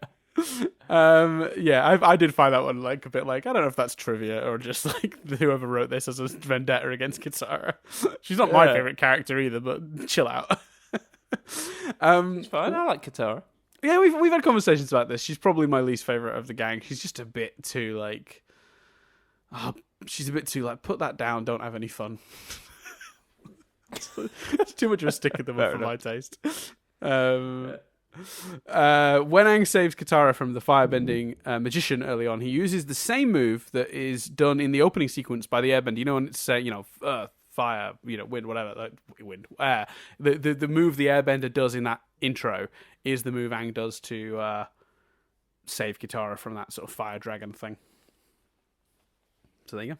I did find that one like a bit like, I don't know if that's trivia or just like whoever wrote this as a vendetta against Katara. She's not my favorite character either, but chill out. It's fine. I like Katara. Yeah, we've had conversations about this. She's probably my least favorite of the gang. She's just a bit too like, put that down. Don't have any fun. It's too much of a stick in the mud for my taste. When Aang saves Katara from the firebending magician early on, he uses the same move that is done in the opening sequence by the Airbender. When it's earth, fire, wind, whatever, like wind, air. The move the Airbender does in that intro is the move Aang does to save Katara from that sort of fire dragon thing. So there you go.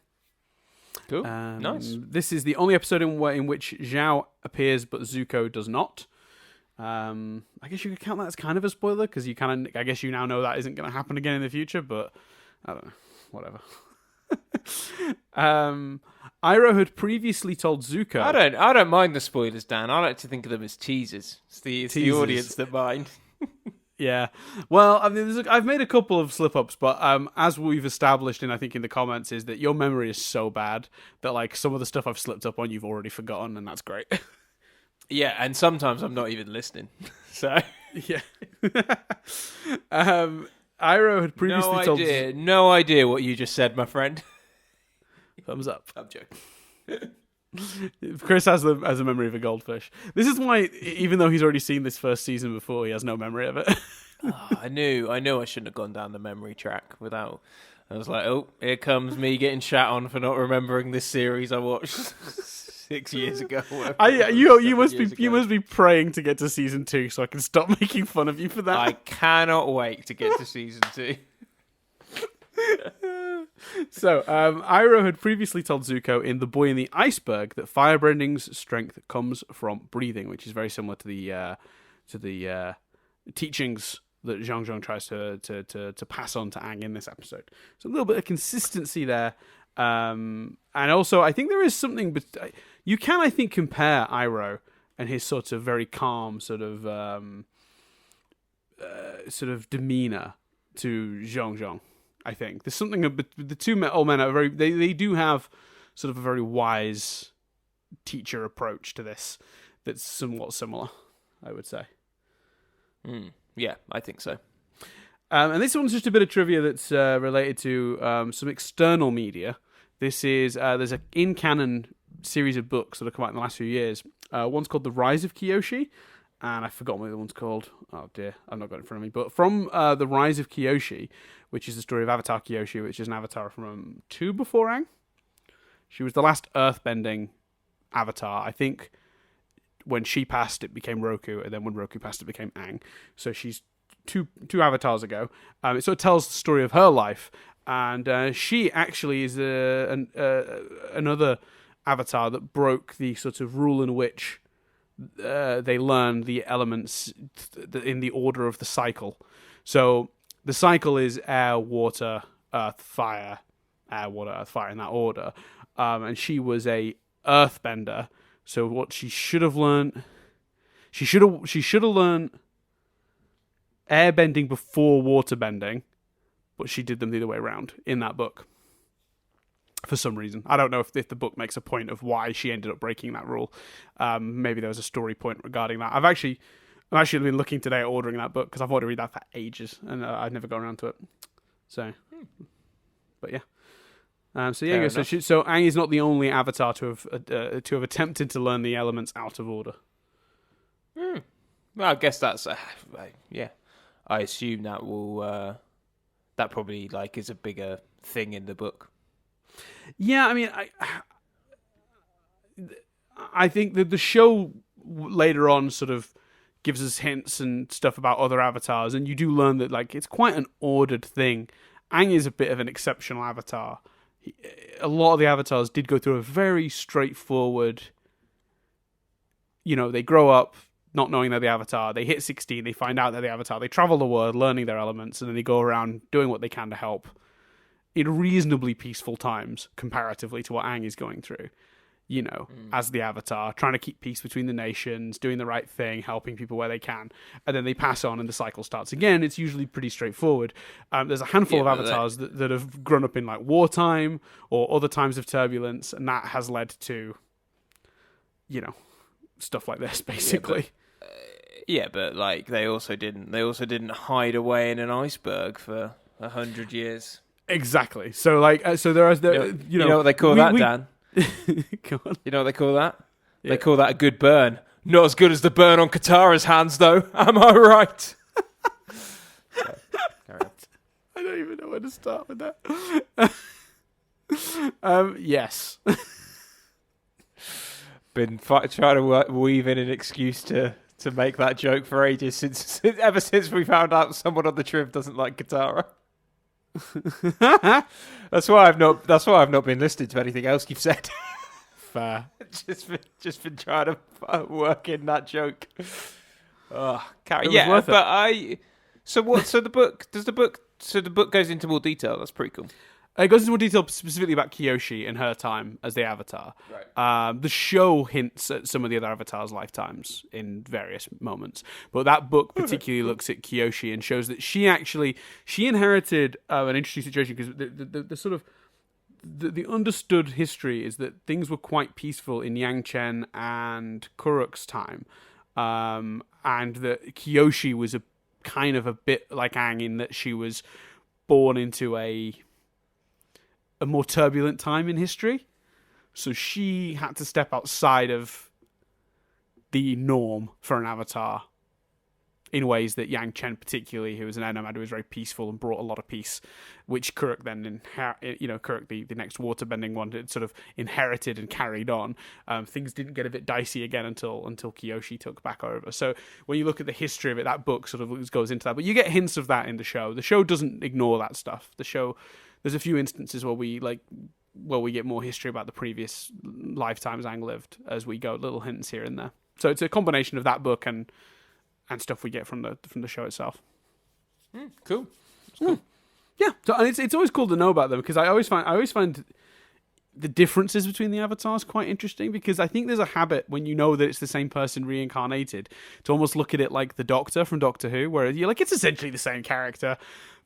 Cool. Nice. This is the only episode in which Zhao appears, but Zuko does not. I guess you could count that as kind of a spoiler because I guess you now know that isn't going to happen again in the future. But I don't know, whatever. Iroh had previously told Zuko. I don't mind the spoilers, Dan. I like to think of them as teasers. It's the audience that mind. Yeah, well, I mean, I've made a couple of slip-ups, but as we've established, I think in the comments, is that your memory is so bad that like some of the stuff I've slipped up on, you've already forgotten, and that's great. Yeah, and sometimes I'm not even listening. So yeah, Iroh had previously told. No idea what you just said, my friend. Thumbs up. I'm joking. Chris has a memory of a goldfish. This is why, even though he's already seen this first season before, he has no memory of it. I knew I shouldn't have gone down the memory track without. I was like, oh, here comes me getting shat on for not remembering this series I watched 6 years ago. You must be praying to get to season 2 so I can stop making fun of you for that. I cannot wait to get to season 2. So, Iroh had previously told Zuko in The Boy in the Iceberg that firebending's strength comes from breathing, which is very similar to the teachings that Zhang tries to pass on to Aang in this episode. So a little bit of consistency there. And also, I think there is something, but you can, I think, compare Iroh and his sort of very calm sort of demeanor to Zhang. I think there's something about the two old men are very. They do have sort of a very wise teacher approach to this that's somewhat similar, I would say. Yeah, I think so. And this one's just a bit of trivia that's related to some external media. This is there's an in-canon series of books that have come out in the last few years. One's called The Rise of Kyoshi, and I forgot what the other one's called. Oh dear, I've not got it in front of me. But from The Rise of Kyoshi, which is the story of Avatar Kyoshi, which is an avatar from 2 before Aang. She was the last earthbending avatar. I think when she passed, it became Roku, and then when Roku passed, it became Aang. So she's two avatars ago. It sort of tells the story of her life, and she actually is another avatar that broke the sort of rule in which they learn the elements in the order of the cycle. So the cycle is air, water, earth, fire, air, water, earth, fire, in that order. And she was a earthbender. So what she should have learned, she should have learned airbending before waterbending, but she did them the other way around in that book. For some reason, I don't know if the book makes a point of why she ended up breaking that rule. Maybe there was a story point regarding that. I've actually been looking today at ordering that book because I've wanted to read that for ages, and I've never gone around to it. So, but yeah. So yeah, you go. So Aang is not the only avatar to have attempted to learn the elements out of order. Well, I guess that's yeah. I assume that will that probably is a bigger thing in the book. Yeah, I mean, I think that the show later on sort of gives us hints and stuff about other avatars, and you do learn that it's quite an ordered thing. Aang is a bit of an exceptional avatar. A lot of the avatars did go through a very straightforward, they grow up not knowing they're the avatar, they hit 16, they find out they're the avatar, they travel the world learning their elements, and then they go around doing what they can to help in reasonably peaceful times comparatively to what Aang is going through, as the avatar, trying to keep peace between the nations, doing the right thing, helping people where they can, and then they pass on and the cycle starts again. It's usually pretty straightforward. There's a handful of avatars that have grown up in wartime or other times of turbulence, and that has led to, stuff like this, basically. But they also didn't hide away in an iceberg for 100 years. Exactly. So so there are you know what they call that, Dan? Go on. You know what they call that? Yeah. They call that a good burn. Not as good as the burn on Katara's hands, though. Am I right? I don't even know where to start with that. Yes. Been trying to weave in an excuse to make that joke for ages ever since we found out someone on the trip doesn't like Katara. That's why I've not been listening to anything else you've said. Fair. just been trying to work in that joke. Oh, Carrie. So the book goes into more detail. That's pretty cool. It goes into more detail specifically about Kyoshi and her time as the Avatar. Right. The show hints at some of the other Avatars' lifetimes in various moments, but that book particularly looks at Kyoshi and shows that she inherited an interesting situation because the sort of the understood history is that things were quite peaceful in Yangchen and Kuruk's time, and that Kyoshi was a kind of a bit like Aang in that she was born into a more turbulent time in history. So she had to step outside of the norm for an avatar in ways that Yang Chen particularly, who was an air nomad who was very peaceful and brought a lot of peace, which Kuruk then, Kuruk, the next waterbending one, had sort of inherited and carried on. Things didn't get a bit dicey again until Kyoshi took back over. So when you look at the history of it, that book sort of goes into that. But you get hints of that in the show. The show doesn't ignore that stuff. The show... There's a few instances where we get more history about the previous lifetimes Aang lived as we go, little hints here and there. So it's a combination of that book and stuff we get from the show itself. Cool. Yeah. So and it's always cool to know about them because I always find the differences between the avatars quite interesting because I think there's a habit when you know that it's the same person reincarnated to almost look at it like the Doctor from Doctor Who, where you're like, it's essentially the same character.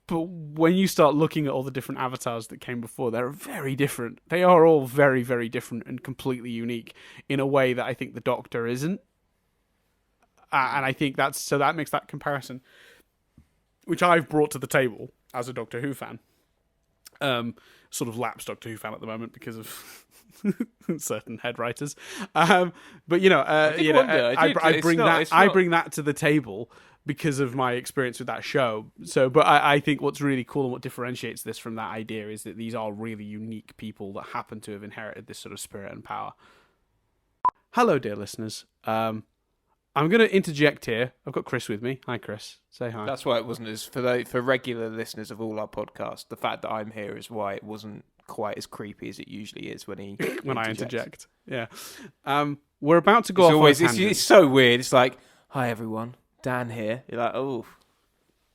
But when you start looking at all the different avatars that came before, they're very different. They are all very, very different and completely unique in a way that I think the Doctor isn't. And I think that makes that comparison, which I've brought to the table as a Doctor Who fan. Sort of lapsed Doctor Who fan at the moment because of certain head writers. But you know, I bring that to the table because of my experience with that show. So, but I think what's really cool and what differentiates this from that idea is that these are really unique people that happen to have inherited this sort of spirit and power. Hello, dear listeners. I'm going to interject here. I've got Chris with me. Hi, Chris. Say hi. That's why it wasn't as for regular listeners of all our podcasts. The fact that I'm here is why it wasn't quite as creepy as it usually is when he when I interject. Yeah. We're about to go off. It's so weird. It's like, hi everyone, Dan here. You're like, oh,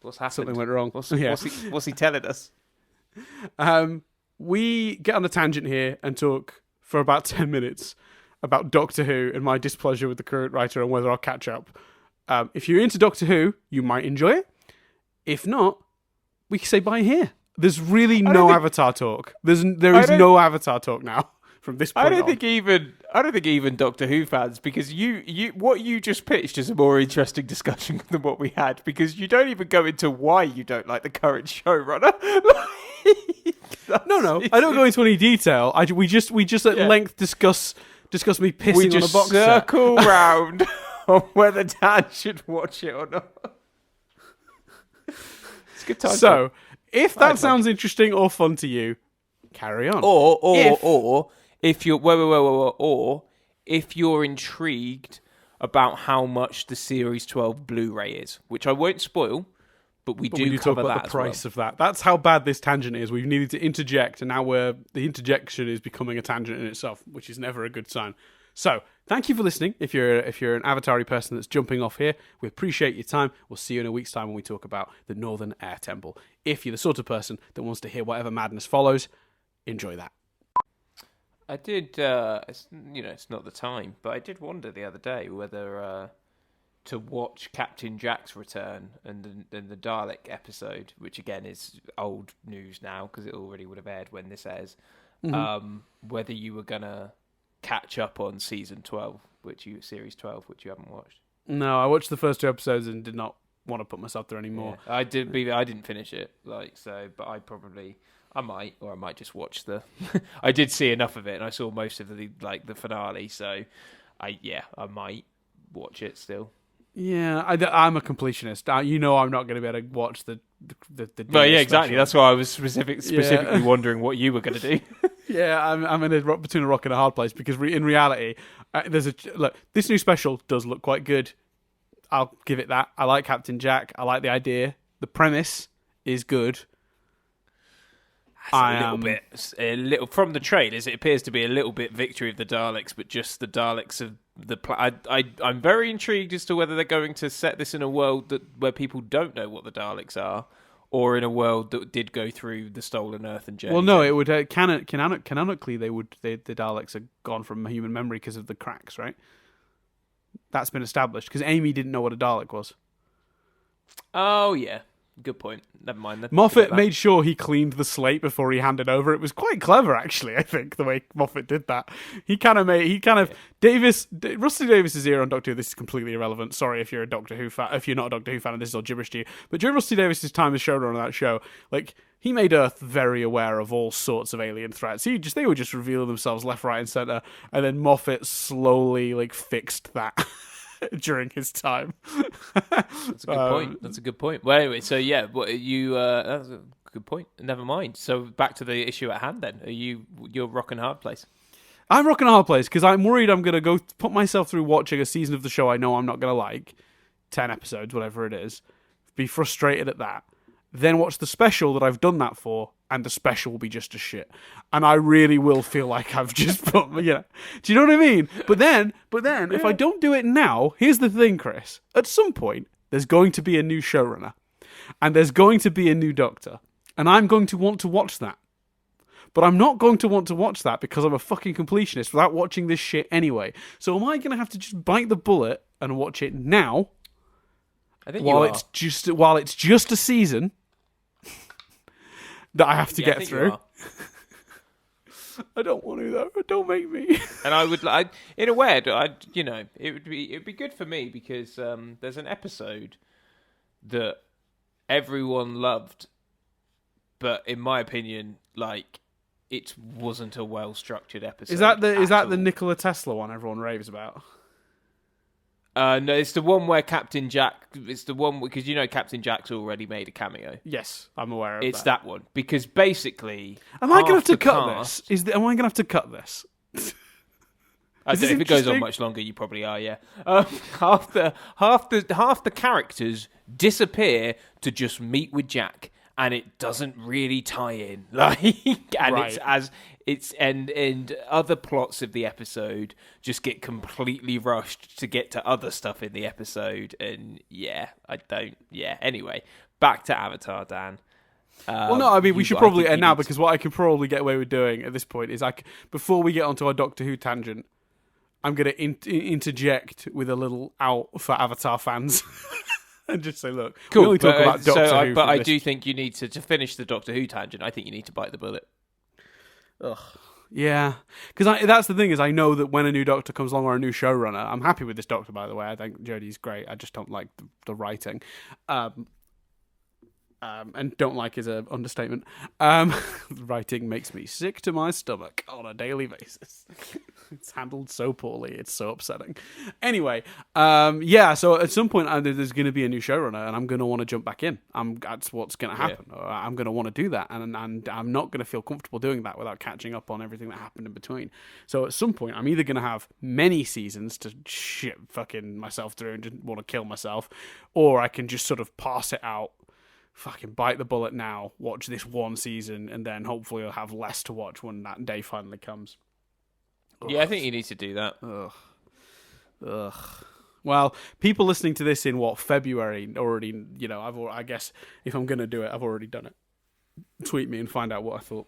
what's happened? Something went wrong. What's he telling us? We get on a tangent here and talk for about 10 minutes about Doctor Who and my displeasure with the current writer and whether I'll catch up. If you're into Doctor Who, you might enjoy it. If not, we can say bye here. There's really no Avatar talk. There is no Avatar talk now from this point on. I don't think even Doctor Who fans, because what you just pitched is a more interesting discussion than what we had, because you don't even go into why you don't like the current showrunner. No, I don't go into any detail. We just at length discuss me pissing on a box set. Circle round on whether Dan should watch it or not. It's a good time. So, if that sounds interesting or fun to you, carry on. Or if you're or if you're intrigued about how much the Series 12 Blu-ray is, which I won't spoil, but we do cover talk about the price of that. That's how bad this tangent is. We've needed to interject, and now the interjection is becoming a tangent in itself, which is never a good sign. So, thank you for listening. If you're an Avatar-y person that's jumping off here, we appreciate your time. We'll see you in a week's time when we talk about the Northern Air Temple. If you're the sort of person that wants to hear whatever madness follows, enjoy that. I did, it's not the time, but I did wonder the other day whether to watch Captain Jack's return and the Dalek episode, which again is old news now because it already would have aired when this airs, whether you were going to catch up on season 12, series 12, which you haven't watched. No, I watched the first 2 episodes and did not want to put myself there anymore. Yeah, I didn't finish it, but I might just watch the. I did see enough of it, and I saw most of the finale, so I might watch it still. Yeah, I'm a completionist. I'm not going to be able to watch the. But yeah, exactly. That's why I was specifically wondering what you were going to do. Yeah, I'm in between a rock and a hard place because in reality, this new special does look quite good. I'll give it that. I like Captain Jack. I like the idea. The premise is good. A little from the trailers, it appears to be a little bit Victory of the Daleks, but just the Daleks of the. I'm very intrigued as to whether they're going to set this in a world where people don't know what the Daleks are, or in a world that did go through the Stolen Earth and Journey. Well, no, it would canonically the Daleks are gone from human memory because of the cracks, right? That's been established because Amy didn't know what a Dalek was. Oh yeah. Good point. Never mind. Moffat made sure he cleaned the slate before he handed over. It was quite clever, actually. I think the way Moffat did that. Rusty Davis's era on Doctor Who. This is completely irrelevant. Sorry if you're a Doctor Who fan. If you're not a Doctor Who fan, and this is all gibberish to you. But during Rusty Davis's time as showrunner on that show, he made Earth very aware of all sorts of alien threats. They would just reveal themselves left, right, and center, and then Moffat slowly fixed that. During his time. That's a good point. That's a good point. Well, anyway, so yeah, that's a good point. Never mind. So back to the issue at hand then. You're rocking hard place? I'm rocking a hard place because I'm worried I'm going to go put myself through watching a season of the show I know I'm not going to like, 10 episodes, whatever it is, be frustrated at that, then watch the special that I've done that for, and the special will be just as shit. And I really will feel like I've just put, do you know what I mean? But then, if I don't do it now, here's the thing, Chris. At some point, there's going to be a new showrunner, and there's going to be a new Doctor, and I'm going to want to watch that. But I'm not going to want to watch that because I'm a fucking completionist without watching this shit anyway. So am I going to have to just bite the bullet and watch it now? I think while it's just a season that I have to get through. I don't want to though. Don't make me. And I would, in a way, it would be good for me because there's an episode that everyone loved, but in my opinion, it wasn't a well structured episode. Is that the Nikola Tesla one everyone raves about? No, it's the one where Captain Jack. It's the one because Captain Jack's already made a cameo. Yes, I'm aware of that. It's that one because basically, am I going to have to cut this? Am I going to have to cut this? I don't know if it goes on much longer. You probably are. Yeah, half the characters disappear to just meet with Jack, and it doesn't really tie in. And other plots of the episode just get completely rushed to get to other stuff in the episode. And anyway, back to Avatar, Dan. We should probably end now because what I can probably get away with doing at this point is before we get onto our Doctor Who tangent, I'm going to interject with a little out for Avatar fans. And just say, look, cool. We only talk about Doctor Who. But I do think you need to finish the Doctor Who tangent. I think you need to bite the bullet. Ugh. Yeah, because that's the thing is I know that when a new Doctor comes along or a new showrunner, I'm happy with this Doctor, by the way. I think Jodie's great. I just don't like the writing. And don't like is an understatement. Writing makes me sick to my stomach on a daily basis. It's handled so poorly. It's so upsetting. Anyway, so at some point there's going to be a new showrunner and I'm going to want to jump back in. That's what's going to happen. Yeah. I'm going to want to do that. And I'm not going to feel comfortable doing that without catching up on everything that happened in between. So at some point, I'm either going to have many seasons to shit fucking myself through and just want to kill myself, or I can just sort of pass it out. Fucking bite the bullet now, watch this one season, and then hopefully I'll have less to watch when that day finally comes. Ugh. Yeah, I think you need to do that. Ugh. Well, people listening to this in February already, I guess if I'm going to do it, I've already done it. Tweet me and find out what I thought.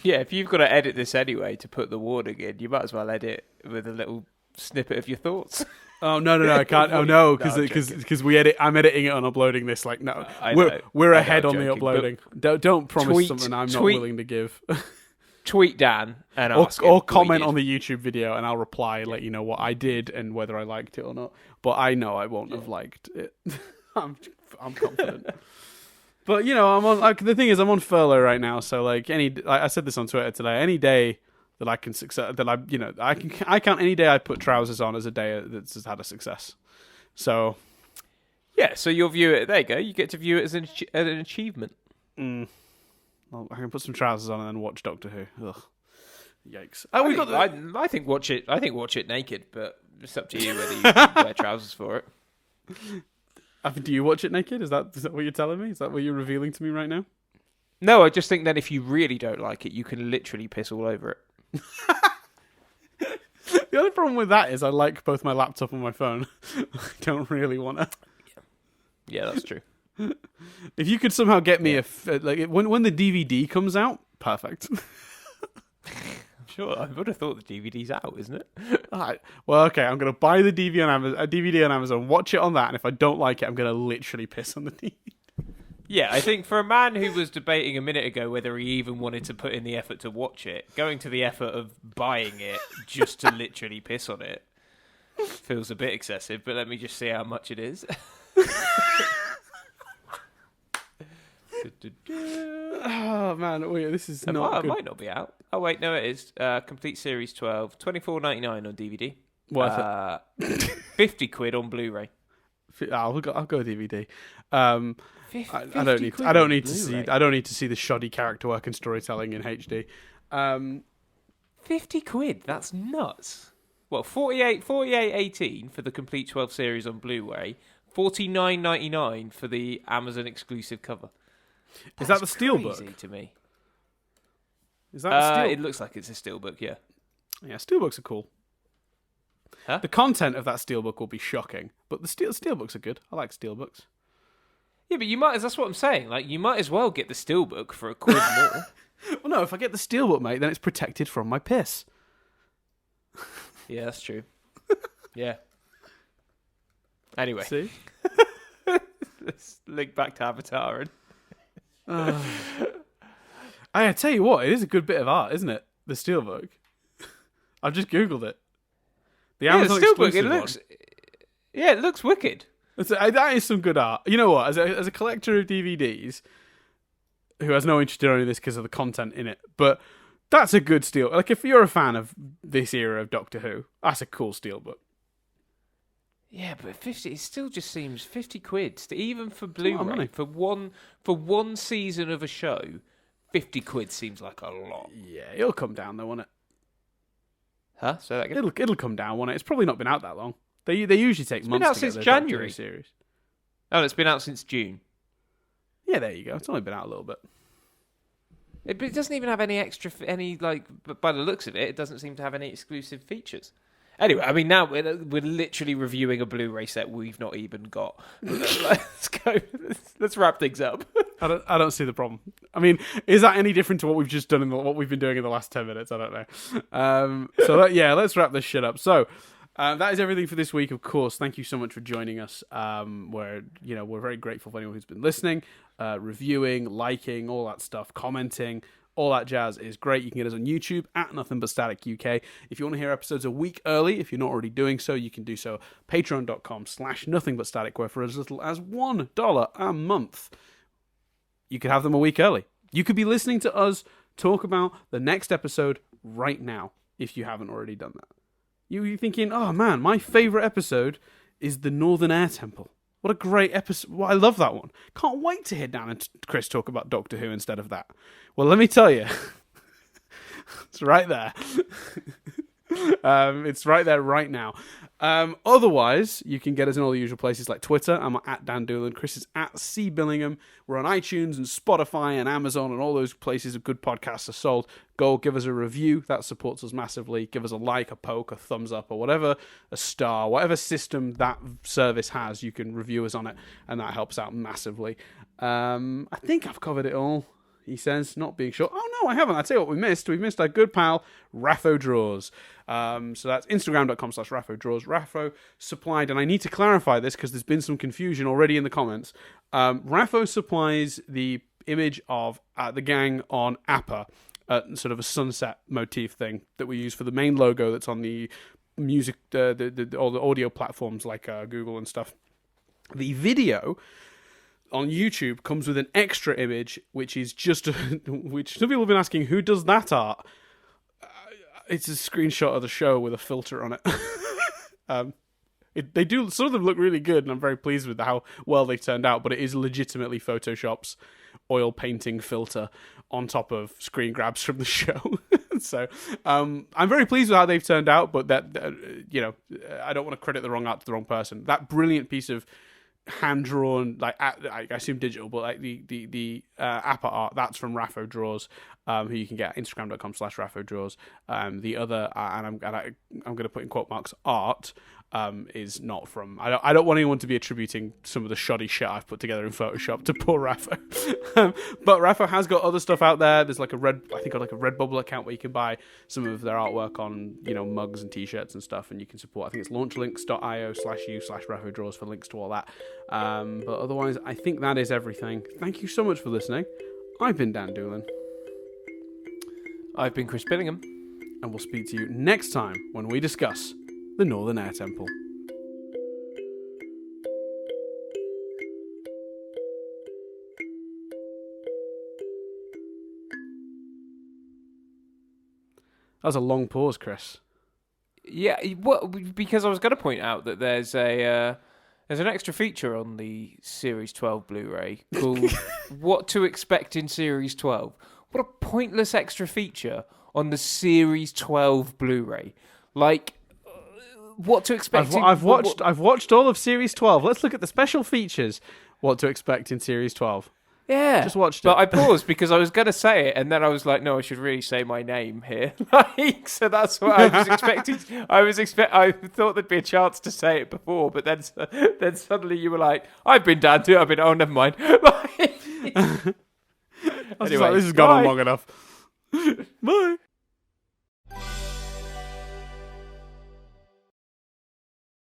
Yeah, if you've got to edit this anyway to put the warning in, you might as well edit with a little snippet of your thoughts. Oh no! I can't. Oh no, because we edit. I'm editing it and uploading this. Like no, we're ahead on the uploading. Don't promise something I'm not willing to give. Tweet Dan and ask or comment on the YouTube video and I'll reply, let you know what I did and whether I liked it or not. But I know I won't have liked it. I'm confident. But I'm on. The thing is, I'm on furlough right now, so I said this on Twitter today. Any day that I can I count any day I put trousers on as a day that's had a success. So, yeah. So you'll view it. There you go. You get to view it as an achievement. Well, I can put some trousers on and then watch Doctor Who. Ugh. Yikes! I think watch it. I think watch it naked, but it's up to you whether you wear trousers for it. Do you watch it naked? Is that what you're telling me? Is that what you're revealing to me right now? No, I just think that if you really don't like it, you can literally piss all over it. The only problem with that is I like both my laptop and my phone. I don't really want to. Yeah, that's true. If you could somehow get me when the DVD comes out, perfect. Sure, I would have thought the DVD's out, isn't it? Alright. Well, okay, I'm going to buy the DVD on Amazon, watch it on that, and if I don't like it, I'm going to literally piss on the DVD. Yeah, I think for a man who was debating a minute ago whether he even wanted to put in the effort to watch it, going to the effort of buying it just to literally piss on it feels a bit excessive, but let me just see how much it is. Oh, man, wait, this is not good. It might not be out. Oh, wait, no, it is. Complete Series 12, $24.99 on DVD. Worth it. 50 quid on Blu-ray. I'll go DVD. I don't need to see the shoddy character work and storytelling in HD. 50 quid, that's nuts. Well, 48.18 for the complete 12 series on Blu-ray, $49.99 for the Amazon exclusive cover. Is that the steelbook? Crazy to me. Is that steel? It looks like it's a steelbook, yeah. Yeah, steelbooks are cool. Huh? The content of that steelbook will be shocking, but the steelbooks are good. I like steelbooks. Yeah, but that's what I'm saying. Like, you might as well get the steelbook for £1 more. Well, no, if I get the steelbook, mate, then it's protected from my piss. Yeah, that's true. Yeah. Anyway. See? Let's link back to Avatar. I tell you what, it is a good bit of art, isn't it? The steelbook. I've just Googled it. The Amazon steelbook, exclusive it looks wicked. That is some good art. You know what? As a collector of DVDs, who has no interest in any of this because of the content in it. But that's a good steal. Like, if you're a fan of this era of Doctor Who, that's a cool steelbook. Yeah, but 50, it still just seems 50 quid, even for Blu-ray. For one season of a show, 50 quid seems like a lot. Yeah, it'll come down though, won't it? Huh? So that again? It'll come down, won't it? It's probably not been out that long. They usually take months been out to get since their January. Doctor Who series. Oh, it's been out since June. Yeah, there you go. It's only been out a little bit. But it doesn't even have any extra, by the looks of it, it doesn't seem to have any exclusive features. Anyway, I mean, now we're literally reviewing a Blu-ray set we've not even got. Let's go. Let's wrap things up. I don't see the problem. I mean, is that any different to what we've just done in what we've been doing in the last 10 minutes? I don't know. Let's wrap this shit up. So, that is everything for this week. Of course, thank you so much for joining us. We're very grateful for anyone who's been listening, reviewing, liking, all that stuff, commenting. All that jazz is great. You can get us on YouTube at Nothing But Static UK. If you want to hear episodes a week early, if you're not already doing so, you can do so at patreon.com/nothingbutstatic, where for as little as $1 a month, you could have them a week early. You could be listening to us talk about the next episode right now, if you haven't already done that. You're thinking, oh man, my favourite episode is the Northern Air Temple. What a great episode. Well, I love that one. Can't wait to hear Dan and Chris talk about Doctor Who instead of that. Well, let me tell you. It's right there. It's right there right now. Otherwise, you can get us in all the usual places like Twitter. I'm at Dan Doolan. Chris is at C. Billingham. We're on iTunes and Spotify and Amazon and all those places of good podcasts are sold. Go give us a review. That supports us massively. Give us a like, a poke, a thumbs up, or whatever, a star, whatever system that service has, you can review us on it, and that helps out massively. I think I've covered it all. He says, not being sure. Oh, no, I haven't. I'll tell you what we missed. We missed our good pal, Raphodraws. So that's Instagram.com/Raphodraws. Rapho supplied, and I need to clarify this because there's been some confusion already in the comments. Rapho supplies the image of the gang on Appa, sort of a sunset motif thing that we use for the main logo that's on the music, all the audio platforms like Google and stuff. The video on YouTube comes with an extra image, which is just which some people have been asking, who does that art? It's a screenshot of the show with a filter on it. They do, some of them look really good, and I'm very pleased with how well they turned out, but it is legitimately Photoshop's oil painting filter on top of screen grabs from the show. So I'm very pleased with how they've turned out, but that I don't want to credit the wrong art to the wrong person. That brilliant piece of hand-drawn, like I assume digital, but like the Appa art, that's from Raphodraws, who you can get at Instagram.com/Raphodraws. The other, and I'm going to put in quote marks, art, is not from. I don't want anyone to be attributing some of the shoddy shit I've put together in Photoshop to poor Rapho. But Rapho has got other stuff out there. There's like a Redbubble account where you can buy some of their artwork on, mugs and t-shirts and stuff, and you can support. I think it's launchlinks.io/u/Raphodraws for links to all that. But otherwise, I think that is everything. Thank you so much for listening. I've been Dan Doolan. I've been Chris Billingham. And we'll speak to you next time when we discuss the Northern Air Temple. That was a long pause, Chris. Yeah, well, because I was going to point out that there's an extra feature on the Series 12 Blu-ray called What to Expect in Series 12. What a pointless extra feature on the Series 12 Blu-ray. Like, what to expect? I've watched all of Series 12. Let's look at the special features. What to expect in Series 12. Yeah, just watched it. But I paused because I was going to say it, and then I was like, "No, I should really say my name here." So that's what I was expecting. I thought there'd be a chance to say it before, but then suddenly you were like, "I've been down to it." I've been. Oh, never mind. Anyway, this has gone on long enough. Bye.